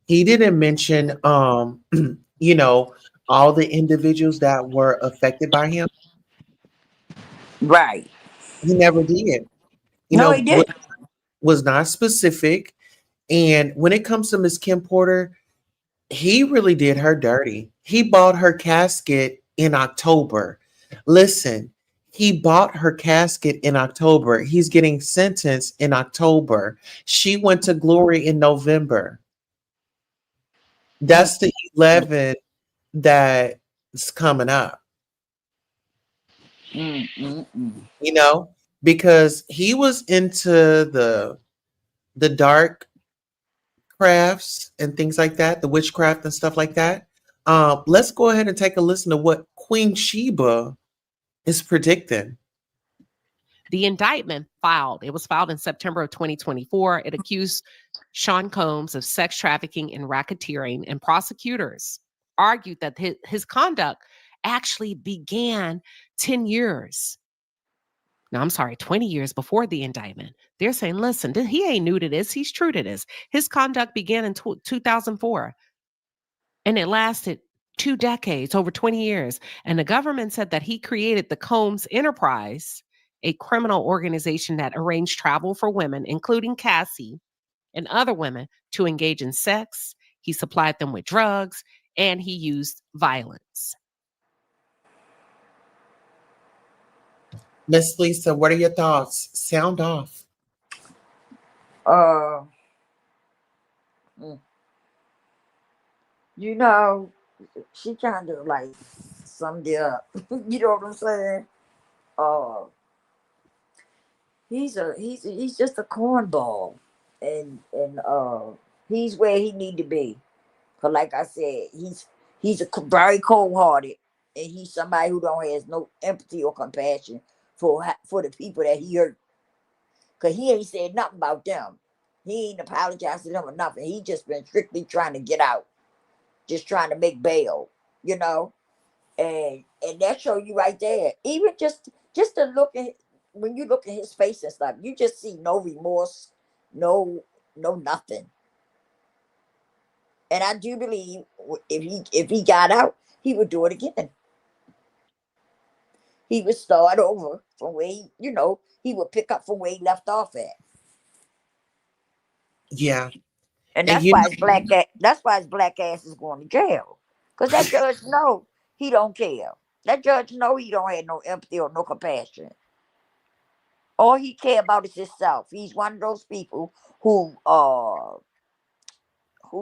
He didn't mention you know, all the individuals that were affected by him. Right. He never did. No, he What didn't. was not specific. And when it comes to Miss Kim Porter, he really did her dirty. He bought her casket in October. Listen, he bought her casket in October. He's getting sentenced in October. She went to glory in November. Mm, That's the 11 that's coming up, mm, mm, mm. you know, because he was into the dark crafts and things like that, the witchcraft and stuff like that. Let's go ahead and take a listen to what Queen Sheba is predicting. The indictment it was filed in September of 2024. It accused Sean Combs of sex trafficking and racketeering, and prosecutors argued that his conduct actually began 10 years. No, I'm sorry, 20 years before the indictment. They're saying, listen, he ain't new to this. He's true to this. His conduct began in 2004, and it lasted 2 decades, over 20 years. And the government said that he created the Combs Enterprise, a criminal organization that arranged travel for women, including Cassie and other women, to engage in sex. He supplied them with drugs, and he used violence. Miss Lisa, what are your thoughts? Sound off. Uh, mm. You know, she kind of like summed it up. You know what I'm saying? Uh, he's just a cornball, and he's where he need to be. Cause like I said, very cold hearted, and he's somebody who don't has no empathy or compassion for the people that he hurt. Cause he ain't said nothing about them. He ain't apologized to them or nothing. He just been strictly trying to get out, just trying to make bail, you know. And that show you right there. Even just to look at when you look at his face and stuff, you just see no remorse, no nothing. And I do believe if he got out, he would do it again. He would start over from where he would pick up from where he left off at. Yeah. And And that's you why know, his black ass is going to jail. Because that judge know he don't care. That judge know he don't have no empathy or no compassion. All he care about is himself. He's one of those people who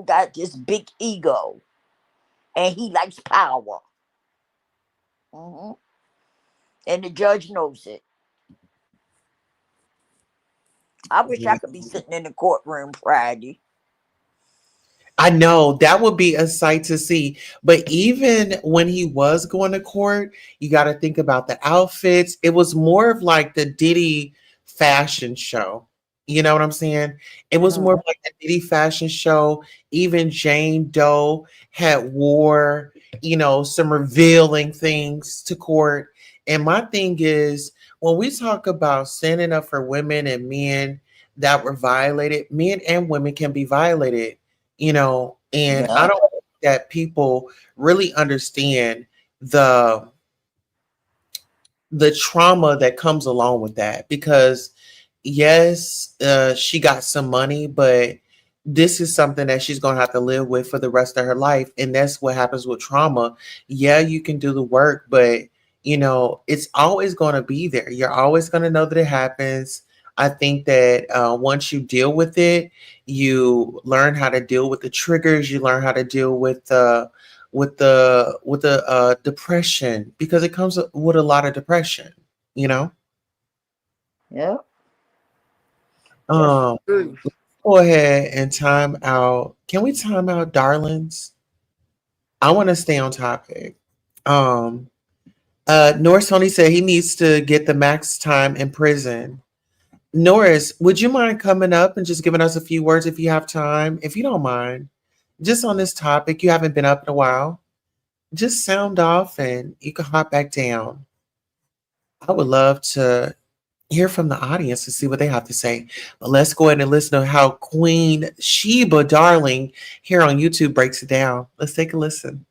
got this big ego and he likes power. hmm And the judge knows it. I wish I yeah. could be sitting in the courtroom Friday. I know that would be a sight to see. But even when he was going to court, you got to think about the outfits. It was more of like the Diddy fashion show. You know what I'm saying? It was more of Mhm. like the Diddy fashion show. Even Jane Doe had wore, some revealing things to court. And my thing is, when we talk about standing up for women and men that were violated, men and women can be violated, and I Yeah. don't think that people really understand the the trauma that comes along with that, because yes, she got some money, but this is something that she's going to have to live with for the rest of her life, and that's what happens with trauma. Yeah, you can do the work, but it's always going to be there. You're always going to know that it happens. I think that once you deal with it, you learn how to deal with the triggers. You learn how to deal with the depression, because it comes with a lot of depression. You know. Yep. That's Um, true. Go ahead and time out. Can we time out, darlings? I want to stay on topic. Um, Norris Tony said he needs to get the max time in prison. Norris, would you mind coming up and just giving us a few words if you have time? If you don't mind, just on this topic, you haven't been up in a while. Just sound off and you can hop back down. I would love to hear from the audience to see what they have to say. But let's go ahead and listen to how Queen Sheba Darling here on YouTube breaks it down. Let's take a listen.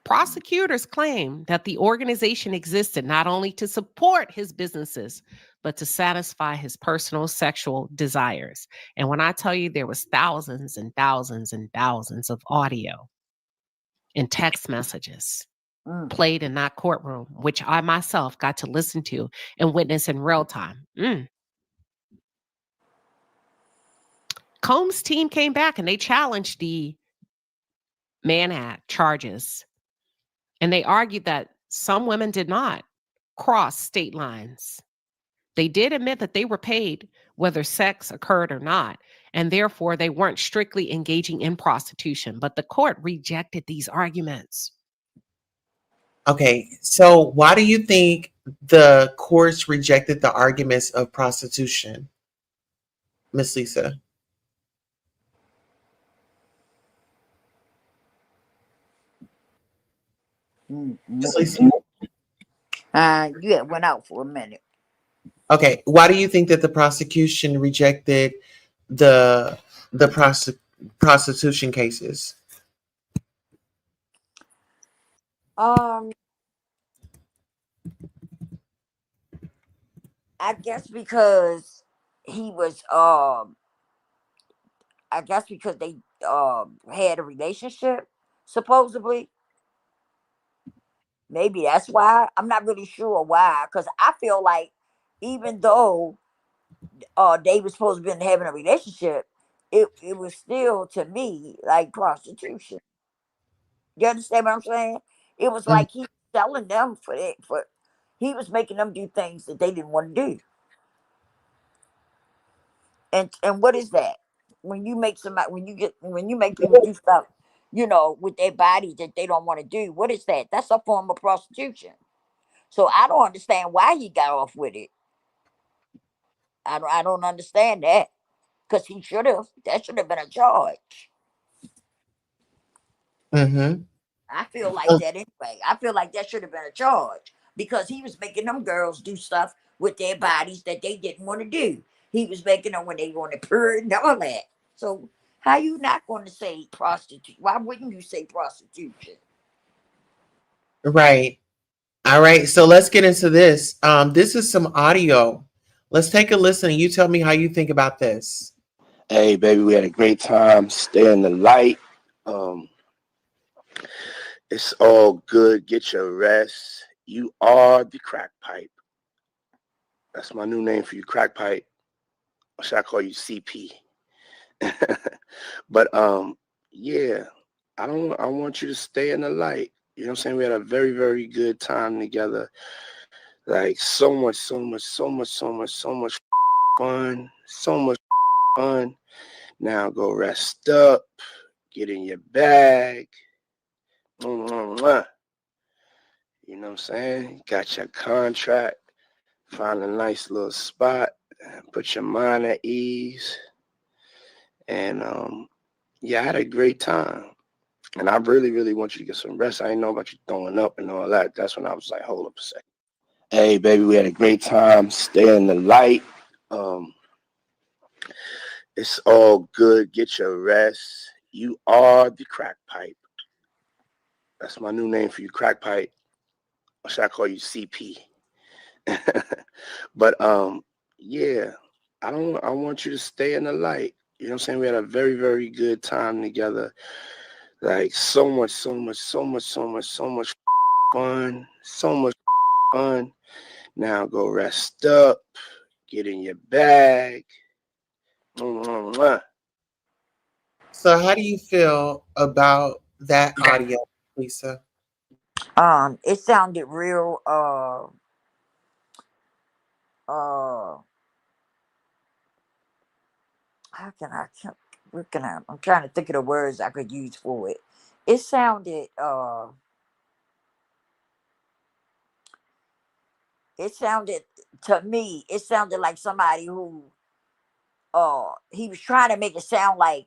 Prosecutors claim that the organization existed not only to support his businesses, but to satisfy his personal sexual desires. And when I tell you there was thousands and thousands and thousands of audio and text messages Mm. played in that courtroom, which I myself got to listen to and witness in real time. Combs' team came back and they challenged the Mann Act charges. And they argued that some women did not cross state lines. They did admit that they were paid whether sex occurred or not, and therefore they weren't strictly engaging in prostitution. But the court rejected these arguments. Okay, so why do you think the courts rejected the arguments of prostitution, Miss Lisa? Miss Lisa? You had went out for a minute. Okay, why do you think that the prosecution rejected the prostitution cases? I guess because he was I guess because they had a relationship, supposedly. Maybe that's why. I'm not really sure why. Because I feel like even though they were supposed to be having a relationship, it was still to me like prostitution. You understand what I'm saying? It was Mhm. like he was selling them for it. For he was making them do things that they didn't want to do. And what is that? When you make somebody, when you make people do stuff, with their body that they don't want to do, what is that? That's a form of prostitution. So I don't understand why he got off with it. I don't understand that, because he should have. That should have been a charge. Mhm. I feel like that anyway. I feel like that should have been a charge because he was making them girls do stuff with their bodies that they didn't want to do. He was making them when they want to purr and all that. So how you not going to say prostitute? Why wouldn't you say prostitution? Right. All right. So let's get into this. This is some audio. Let's take a listen and you tell me how you think about this. Hey, baby, we had a great time. Stay in the light. It's all good. Get your rest. You are the crack pipe. That's my new name for you, crack pipe. Or should I call you CP? But yeah, I want you to stay in the light. You know what I'm saying? We had a very, very good time together. Like so much fun. So much fun. Now go rest up. Get in your bag. Mwah. You know what I'm saying? Got your contract. Find a nice little spot. Put your mind at ease. And yeah, I had a great time. And I really, really want you to get some rest. I didn't know about you throwing up and all that. That's when I was like, hold up a second. Hey, baby, we had a great time. Stay in the light. It's all good. Get your rest. You are the crack pipe. That's my new name for you, crack pipe. Or should I call you CP? But yeah, I want you to stay in the light. You know what I'm saying? We had a very, very good time together. Like so much fun. So much fun. Now go rest up, get in your bag. Mwah. So how do you feel about that audio, Lisa? It sounded real uh how can I what can I'm trying to think of the words I could use for it. It sounded it sounded to me, it sounded like somebody who he was trying to make it sound like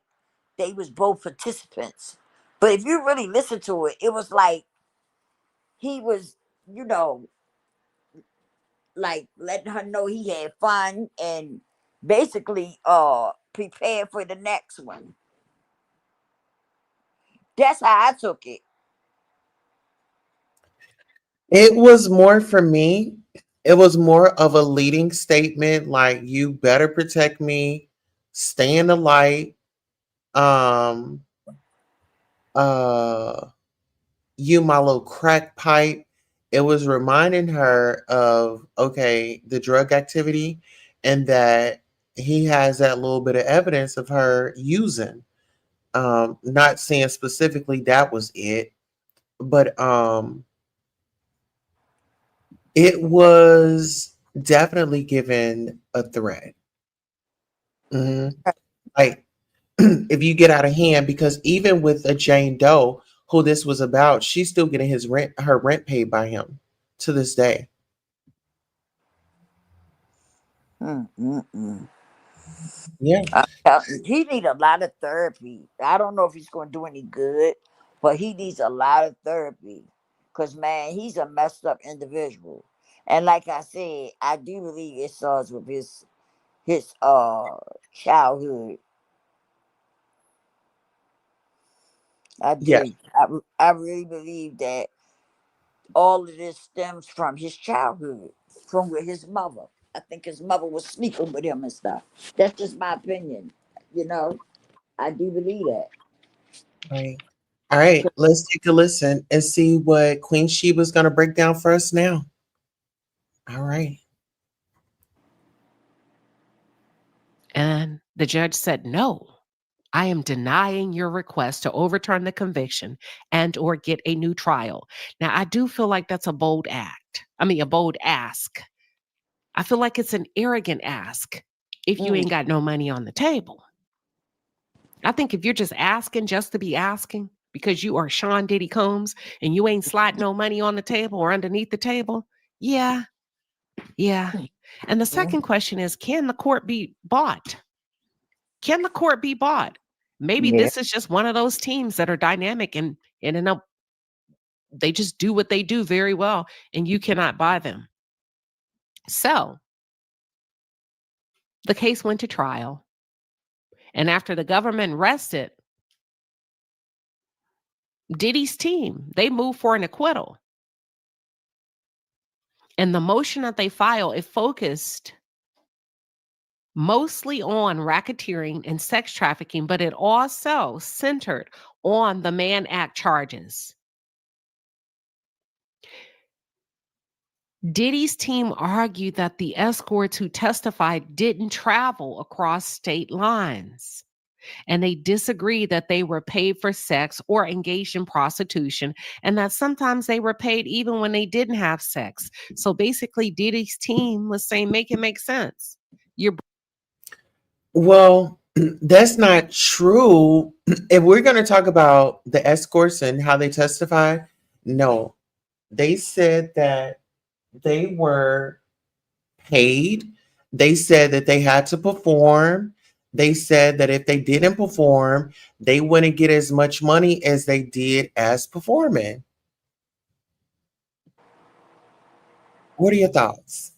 they was both participants. But if you really listen to it, it was like he was, you know, like letting her know he had fun and basically prepared for the next one. That's how I took it. It was more for me. It was more of a leading statement, like you better protect me, stay in the light. Um, uh, you my little crack pipe. It was reminding her of okay, the drug activity, and that he has that little bit of evidence of her using. Not saying specifically that was it, but it was definitely given a threat. Mhm. Like if you get out of hand, because even with a Jane Doe, who this was about, she's still getting her rent paid by him to this day. Mm-mm-mm. Yeah, He need a lot of therapy. I don't know if he's going to do any good, but he needs a lot of therapy. Cause man, he's a messed up individual. And like I said, I do believe it starts with his childhood. I yeah, do. I really believe that all of this stems from his childhood, from with his mother. I think his mother was sleeping with him and stuff. That's just my opinion. You know, I do believe that. right. All right, let's take a listen and see what Queen Sheba's going to break down for us now. All right. And the judge said, no, I am denying your request to overturn the conviction and or get a new trial. Now, I do feel like that's a bold act. I mean, a bold ask. I feel like it's an arrogant ask if you Mm, ain't got no money on the table. I think if you're just asking just to be asking because you are Sean Diddy Combs and you ain't sliding no money on the table or underneath the table, yeah, yeah. And the mm, second question is, can the court be bought? Can the court be bought? Maybe yeah. this is just one of those teams that are dynamic and end up they just do what they do very well and you cannot buy them. So the case went to trial. And after the government rested Diddy's team, they moved for an acquittal. And the motion that they filed, it focused mostly on racketeering and sex trafficking, but it also centered on the Mann Act charges. Diddy's team argued that the escorts who testified didn't travel across state lines. And they disagreed that they were paid for sex or engaged in prostitution, and that sometimes they were paid even when they didn't have sex. So basically, Diddy's team was saying, make it make sense. You're Well, that's not true. If we're going to talk about the escorts and how they testify, no. They said that they were paid. They said that they had to perform. They said that if they didn't perform, they wouldn't get as much money as they did as performing. What are your thoughts?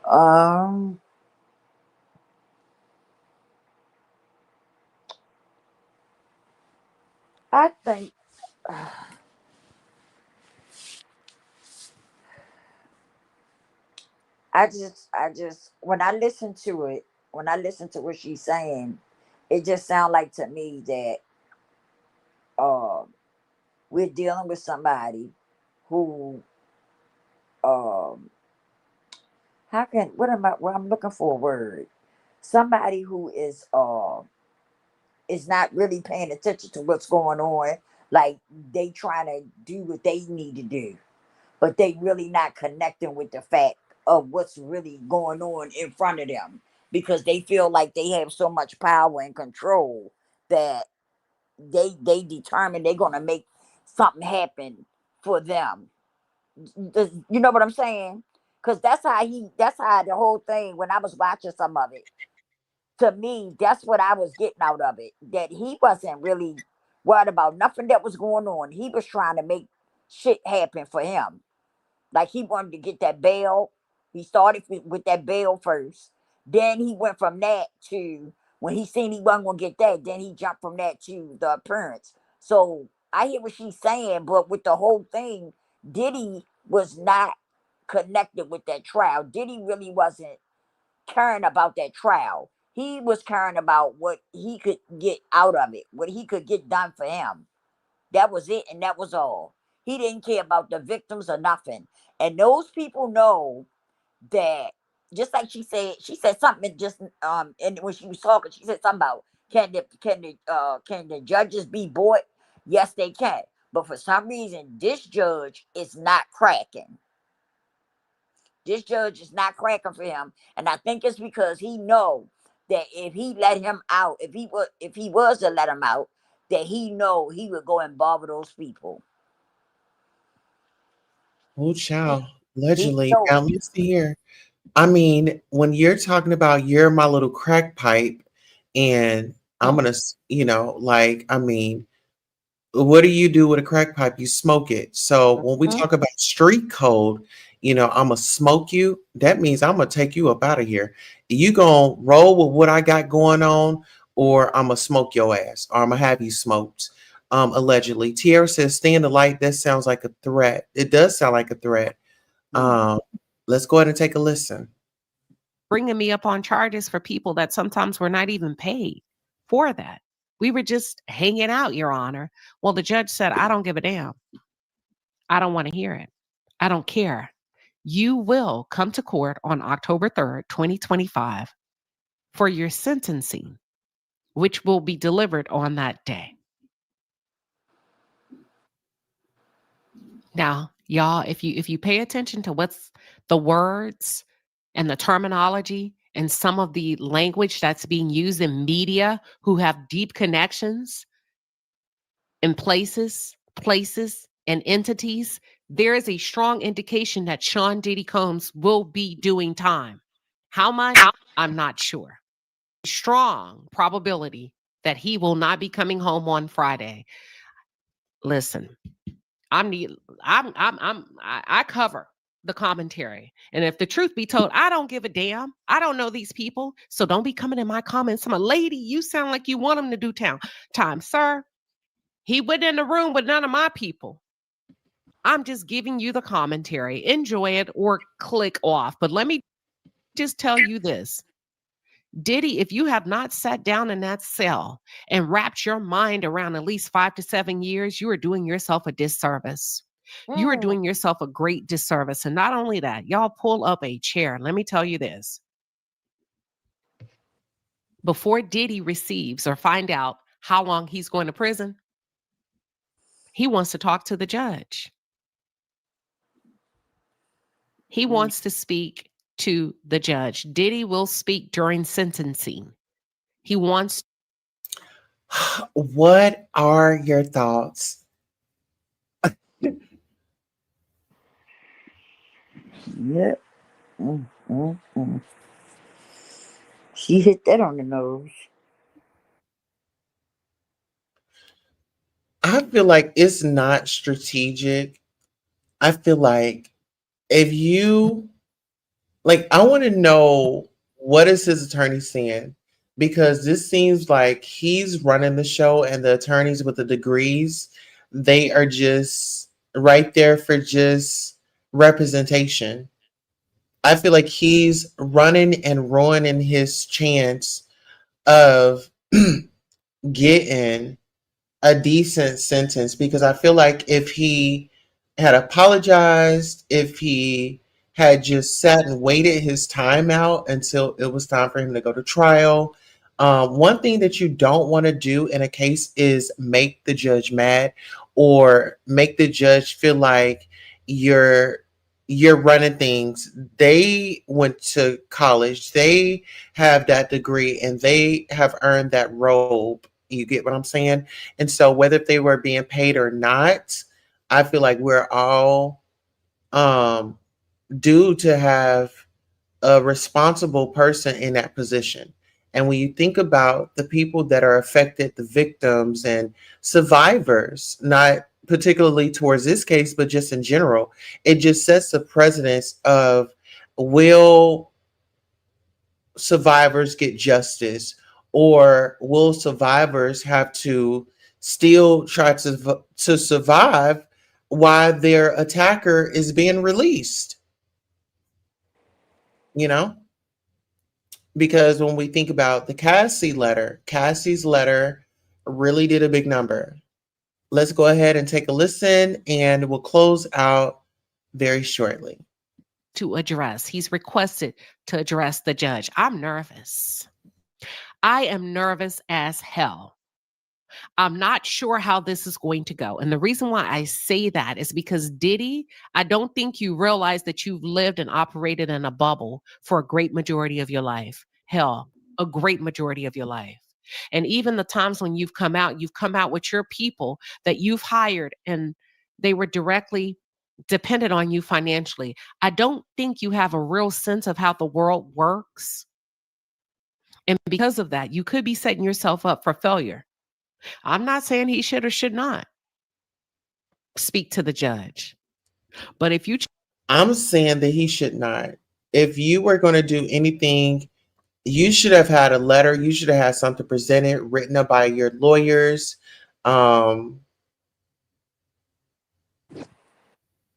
Um, I think when I listen to it, when I listen to what she's saying, it just sounds like to me that uh, we're dealing with somebody who how can what am I? Well, I'm looking for a word. Somebody who is not really paying attention to what's going on. Like they trying to do what they need to do, but they really not connecting with the fact of what's really going on in front of them because they feel like they have so much power and control that they determine they're gonna make something happen for them. You know what I'm saying? Because that's how the whole thing when I was watching some of it, to me, that's what I was getting out of it. That he wasn't really worried about nothing that was going on. He was trying to make shit happen for him. Like he wanted to get that bail. He started with that bail first. Then he went from that to when he seen he wasn't gonna get that. Then he jumped from that to the appearance. So I hear what she's saying, but with the whole thing, Diddy was not connected with that trial. Diddy really wasn't caring about that trial. He was caring about what he could get out of it, what he could get done for him. That was it, and that was all. He didn't care about the victims or nothing. And those people know that, just like she said something just and when she was talking, she said something about can the judges be bought? Yes, they can. But for some reason, this judge is not cracking. This judge is not cracking for him, and I think it's because he know that if he let him out, if he was to let him out, that he know he would go and bother those people. Oh, He, child. he Allegedly. know Now, it. listen here. I mean, when you're talking about you're my little crack pipe, and I'm gonna, like, I mean, what do you do with a crack pipe? You smoke it. So when we Mhm. talk about street code, I'm gonna smoke you. That means I'm gonna take you up out of here. You gonna roll with what I got going on, or I'm gonna smoke your ass, or I'm gonna have you smoked. Allegedly, Tierra says, "Stay in the light." That sounds like a threat. It does sound like a threat. Mm. Let's go ahead and take a listen. Bringing me up on charges for people that sometimes were not even paid for that. We were just hanging out, Your Honor. Well, the judge said, I don't give a damn. I don't want to hear it. I don't care. You will come to court on October 3rd, 2025 for your sentencing, which will be delivered on that day. Now, y'all, if you pay attention to what's the words and the terminology and some of the language that's being used in media who have deep connections in places and entities, there is a strong indication that Sean Diddy Combs will be doing time. How much? I'm not sure. Strong probability that he will not be coming home on Friday. Listen, I cover the commentary. And if the truth be told, I don't give a damn. I don't know these people. So don't be coming in my comments. I'm a lady. You sound like you want him to do time. Sir, he went in the room with none of my people. I'm just giving you the commentary. Enjoy it or click off. But let me just tell you this. Diddy, if you have not sat down in that cell and wrapped your mind around at least 5 to 7 years, you are doing yourself a disservice. You are Mm. doing yourself a great disservice. And not only that, y'all pull up a chair. Let me tell you this. Before Diddy receives or find out how long he's going to prison, he wants to talk to the judge. He Mm. wants to speak to the judge. Diddy will speak during sentencing. He wants. What are your thoughts? Yep. Mm, mm, mm. She hit that on the nose. I feel like it's not strategic. I feel like if you I want to know what is his attorney saying, because this seems like he's running the show and the attorneys with the degrees, they are just right there for just representation. I feel like he's running and ruining his chance of getting a decent sentence, because I feel like if he had apologized, if he had just sat and waited his time out until it was time for him to go to trial. One thing that you don't want to do in a case is make the judge mad or make the judge feel like you're you're running things. They went to college, they have that degree, and they have earned that robe. You get what I'm saying? And so whether if they were being paid or not, I feel like we're all um, due to have a responsible person in that position. And when you think about the people that are affected, the victims and survivors, not particularly towards this case, but just in general, it just sets the precedence of, will survivors get justice, or will survivors have to still try to survive while their attacker is being released, you know? Because when we think about the Cassie's letter really did a big number. Let's go ahead and take a listen, and we'll close out very shortly. To address, he's requested to address the judge. I'm nervous. I am nervous as hell. I'm not sure how this is going to go. And the reason why I say that is because Diddy, I don't think you realize that you've lived and operated in a bubble for a great majority of your life. Hell, a great majority of your life. And even the times when you've come out with your people that you've hired and they were directly dependent on you financially. I don't think you have a real sense of how the world works. And because of that, you could be setting yourself up for failure. I'm not saying he should or should not speak to the judge. But if you I'm saying that he should not. If you were going to do anything, you should have had a letter. You should have had something presented, written up by your lawyers, um,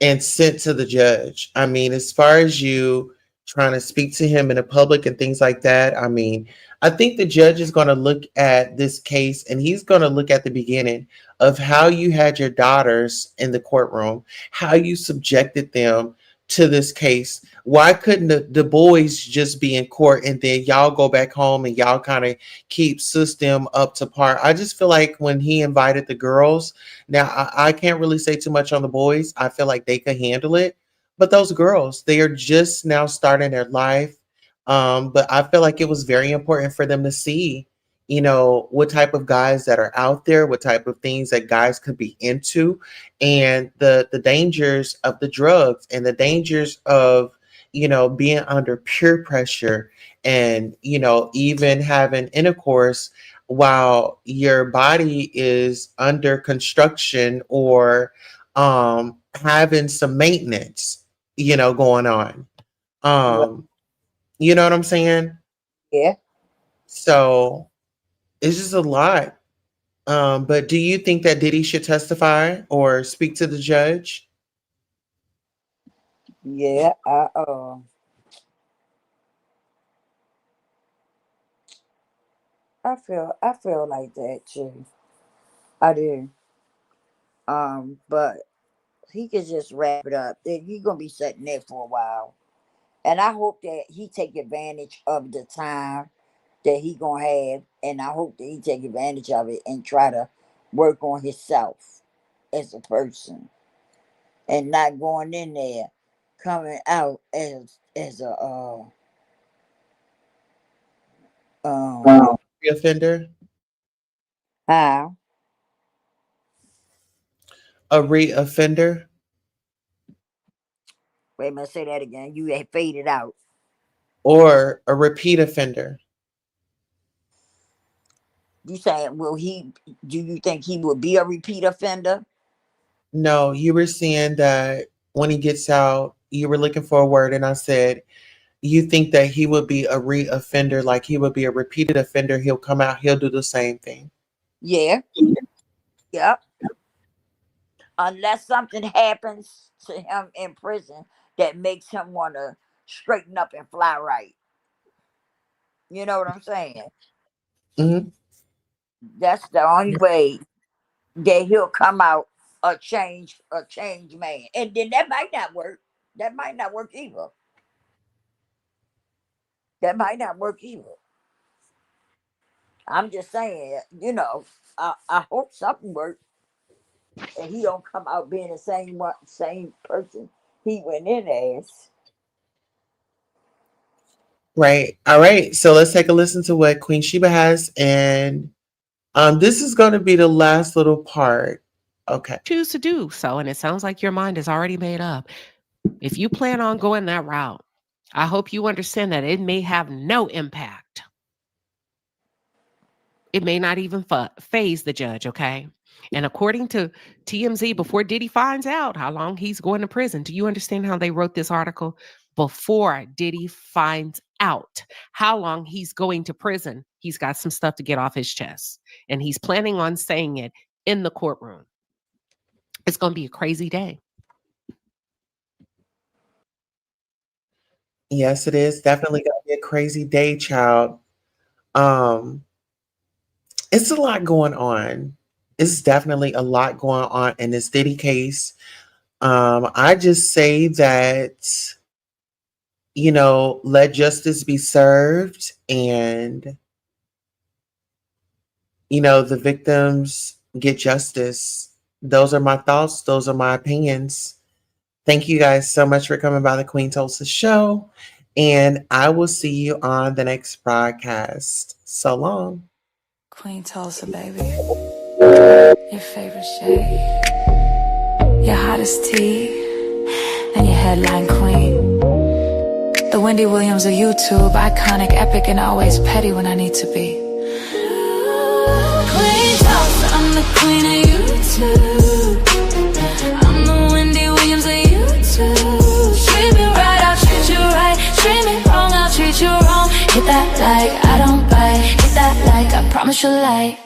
and sent to the judge. I mean, as far as you trying to speak to him in the public and things like that, I mean, I think the judge is going to look at this case, and he's going to look at the beginning of how you had your daughters in the courtroom, how you subjected them to this case. Why couldn't the boys just be in court, and then y'all go back home and y'all kind of keep system up to par? I just feel like when he invited the girls, now I can't really say too much on the boys. I feel like they could handle it. But those girls, they are just now starting their life. But I feel like it was very important for them to see, what type of guys that are out there, what type of things that guys could be into, and the dangers of the drugs, and the dangers of, being under peer pressure, and, even having intercourse while your body is under construction, or having some maintenance, going on. Well, Um, you know what I'm saying? yeah, So it's just a lot. But do you think that Diddy should testify or speak to the judge? yeah. I feel like that too. I do. But he could just wrap it up. He's gonna be sitting there for a while, and I hope that he take advantage of the time that he gonna have, and I hope that he take advantage of it and try to work on himself as a person, and not going in there coming out as a um Reoffender? how A reoffender? wait a minute, say that again. You had faded out. Or a repeat offender? You saying will he? Do you think he will be a repeat offender? No, you were saying that when he gets out, you were looking for a word, and I said you think that he would be a reoffender, like he would be a repeated offender. He'll come out, he'll do the same thing. Yeah. Yep. Unless something happens to him in prison that makes him want to straighten up and fly right. You know what I'm saying? Hmm. That's the only way that he'll come out a change man. And then that might not work. That might not work either. That might not work either. I'm just saying, you know, I hope something works and he don't come out being the same person he went in as. Right. All right. So let's take a listen to what Queen Sheba has. And this is going to be the last little part. Okay. Choose to do so. And it sounds like your mind is already made up. If you plan on going that route, I hope you understand that it may have no impact. It may not even phase the judge, okay? And according to TMZ, before Diddy finds out how long he's going to prison, do you understand how they wrote this article? Before Diddy finds out how long he's going to prison, he's got some stuff to get off his chest. And he's planning on saying it in the courtroom. It's going to be a crazy day. Yes, it is. Definitely going to be a crazy day, child. It's a lot going on. It's definitely a lot going on in this Diddy case. I just say that, you know, let justice be served and, you know, the victims get justice. Those are my thoughts. Those are my opinions. Thank you guys so much for coming by the Queen Tulsa show. And I will see you on the next broadcast. So long. Queen Tulsa, baby. Your favorite shade. Your hottest tea. And your headline queen. The Wendy Williams of YouTube. Iconic, epic, and always petty when I need to be. Queen Tulsa, I'm the queen of YouTube. I'm the Wendy Williams of YouTube. Treat me right, I'll treat you right. Treat me wrong, I'll treat you wrong. Hit that like, I don't bite. Hit that like, I promise you'll like.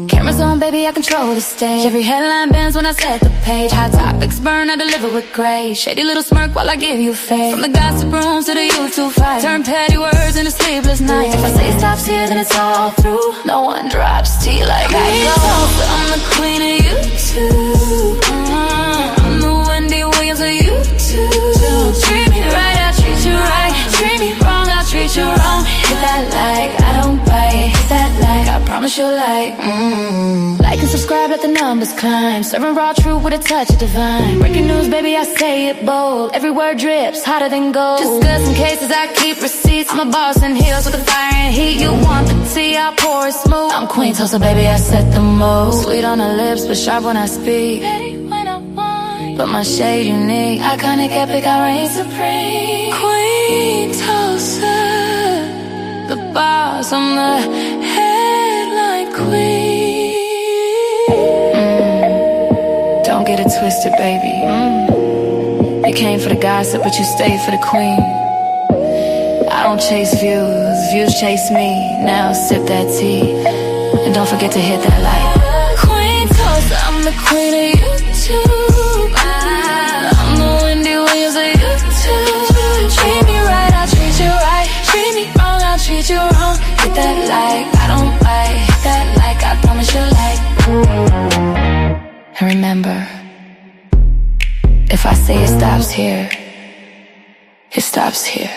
Cameras on, baby, I control the stage. Every headline bends when I set the page. Hot topics burn, I deliver with grace. Shady little smirk while I give you faith. From the gossip rooms to the YouTube fight. Turn petty words into sleepless nights. If I say it stops here, then it's all through. No one drops tea like I do. I'm the queen of YouTube. I'm the Wendy Williams of YouTube. Treat me right, I'll treat you right. Treat me wrong, I'll treat you wrong. Hit that like, I don't bite. Hit that like, I promise you'll like. Like and subscribe, let the numbers climb. Serving raw truth with a touch of divine. Breaking news, baby, I say it bold. Every word drips, hotter than gold. Just in cases, I keep receipts. I'm a boss in heels with the fire and heat. You want the tea, I'll pour it smooth. I'm Queen Tulsa, baby, I set the mold. Sweet on the lips, but sharp when I speak. But my shade unique. Iconic, epic, I reign supreme. Queen Tulsa, the boss, I'm the headline queen. Don't get it twisted, baby. You came for the gossip, but you stayed for the queen. I don't chase views, views chase me. Now sip that tea, and don't forget to hit that like. Queen Tulsa, I'm the queen of YouTube. I'm the Wendy Williams of YouTube. Treat me right, I'll treat you right. Treat me wrong, I'll treat you wrong. Hit that like, I don't bite. Hit that like, I promise you'll like. And remember, if I say it stops here, it stops here.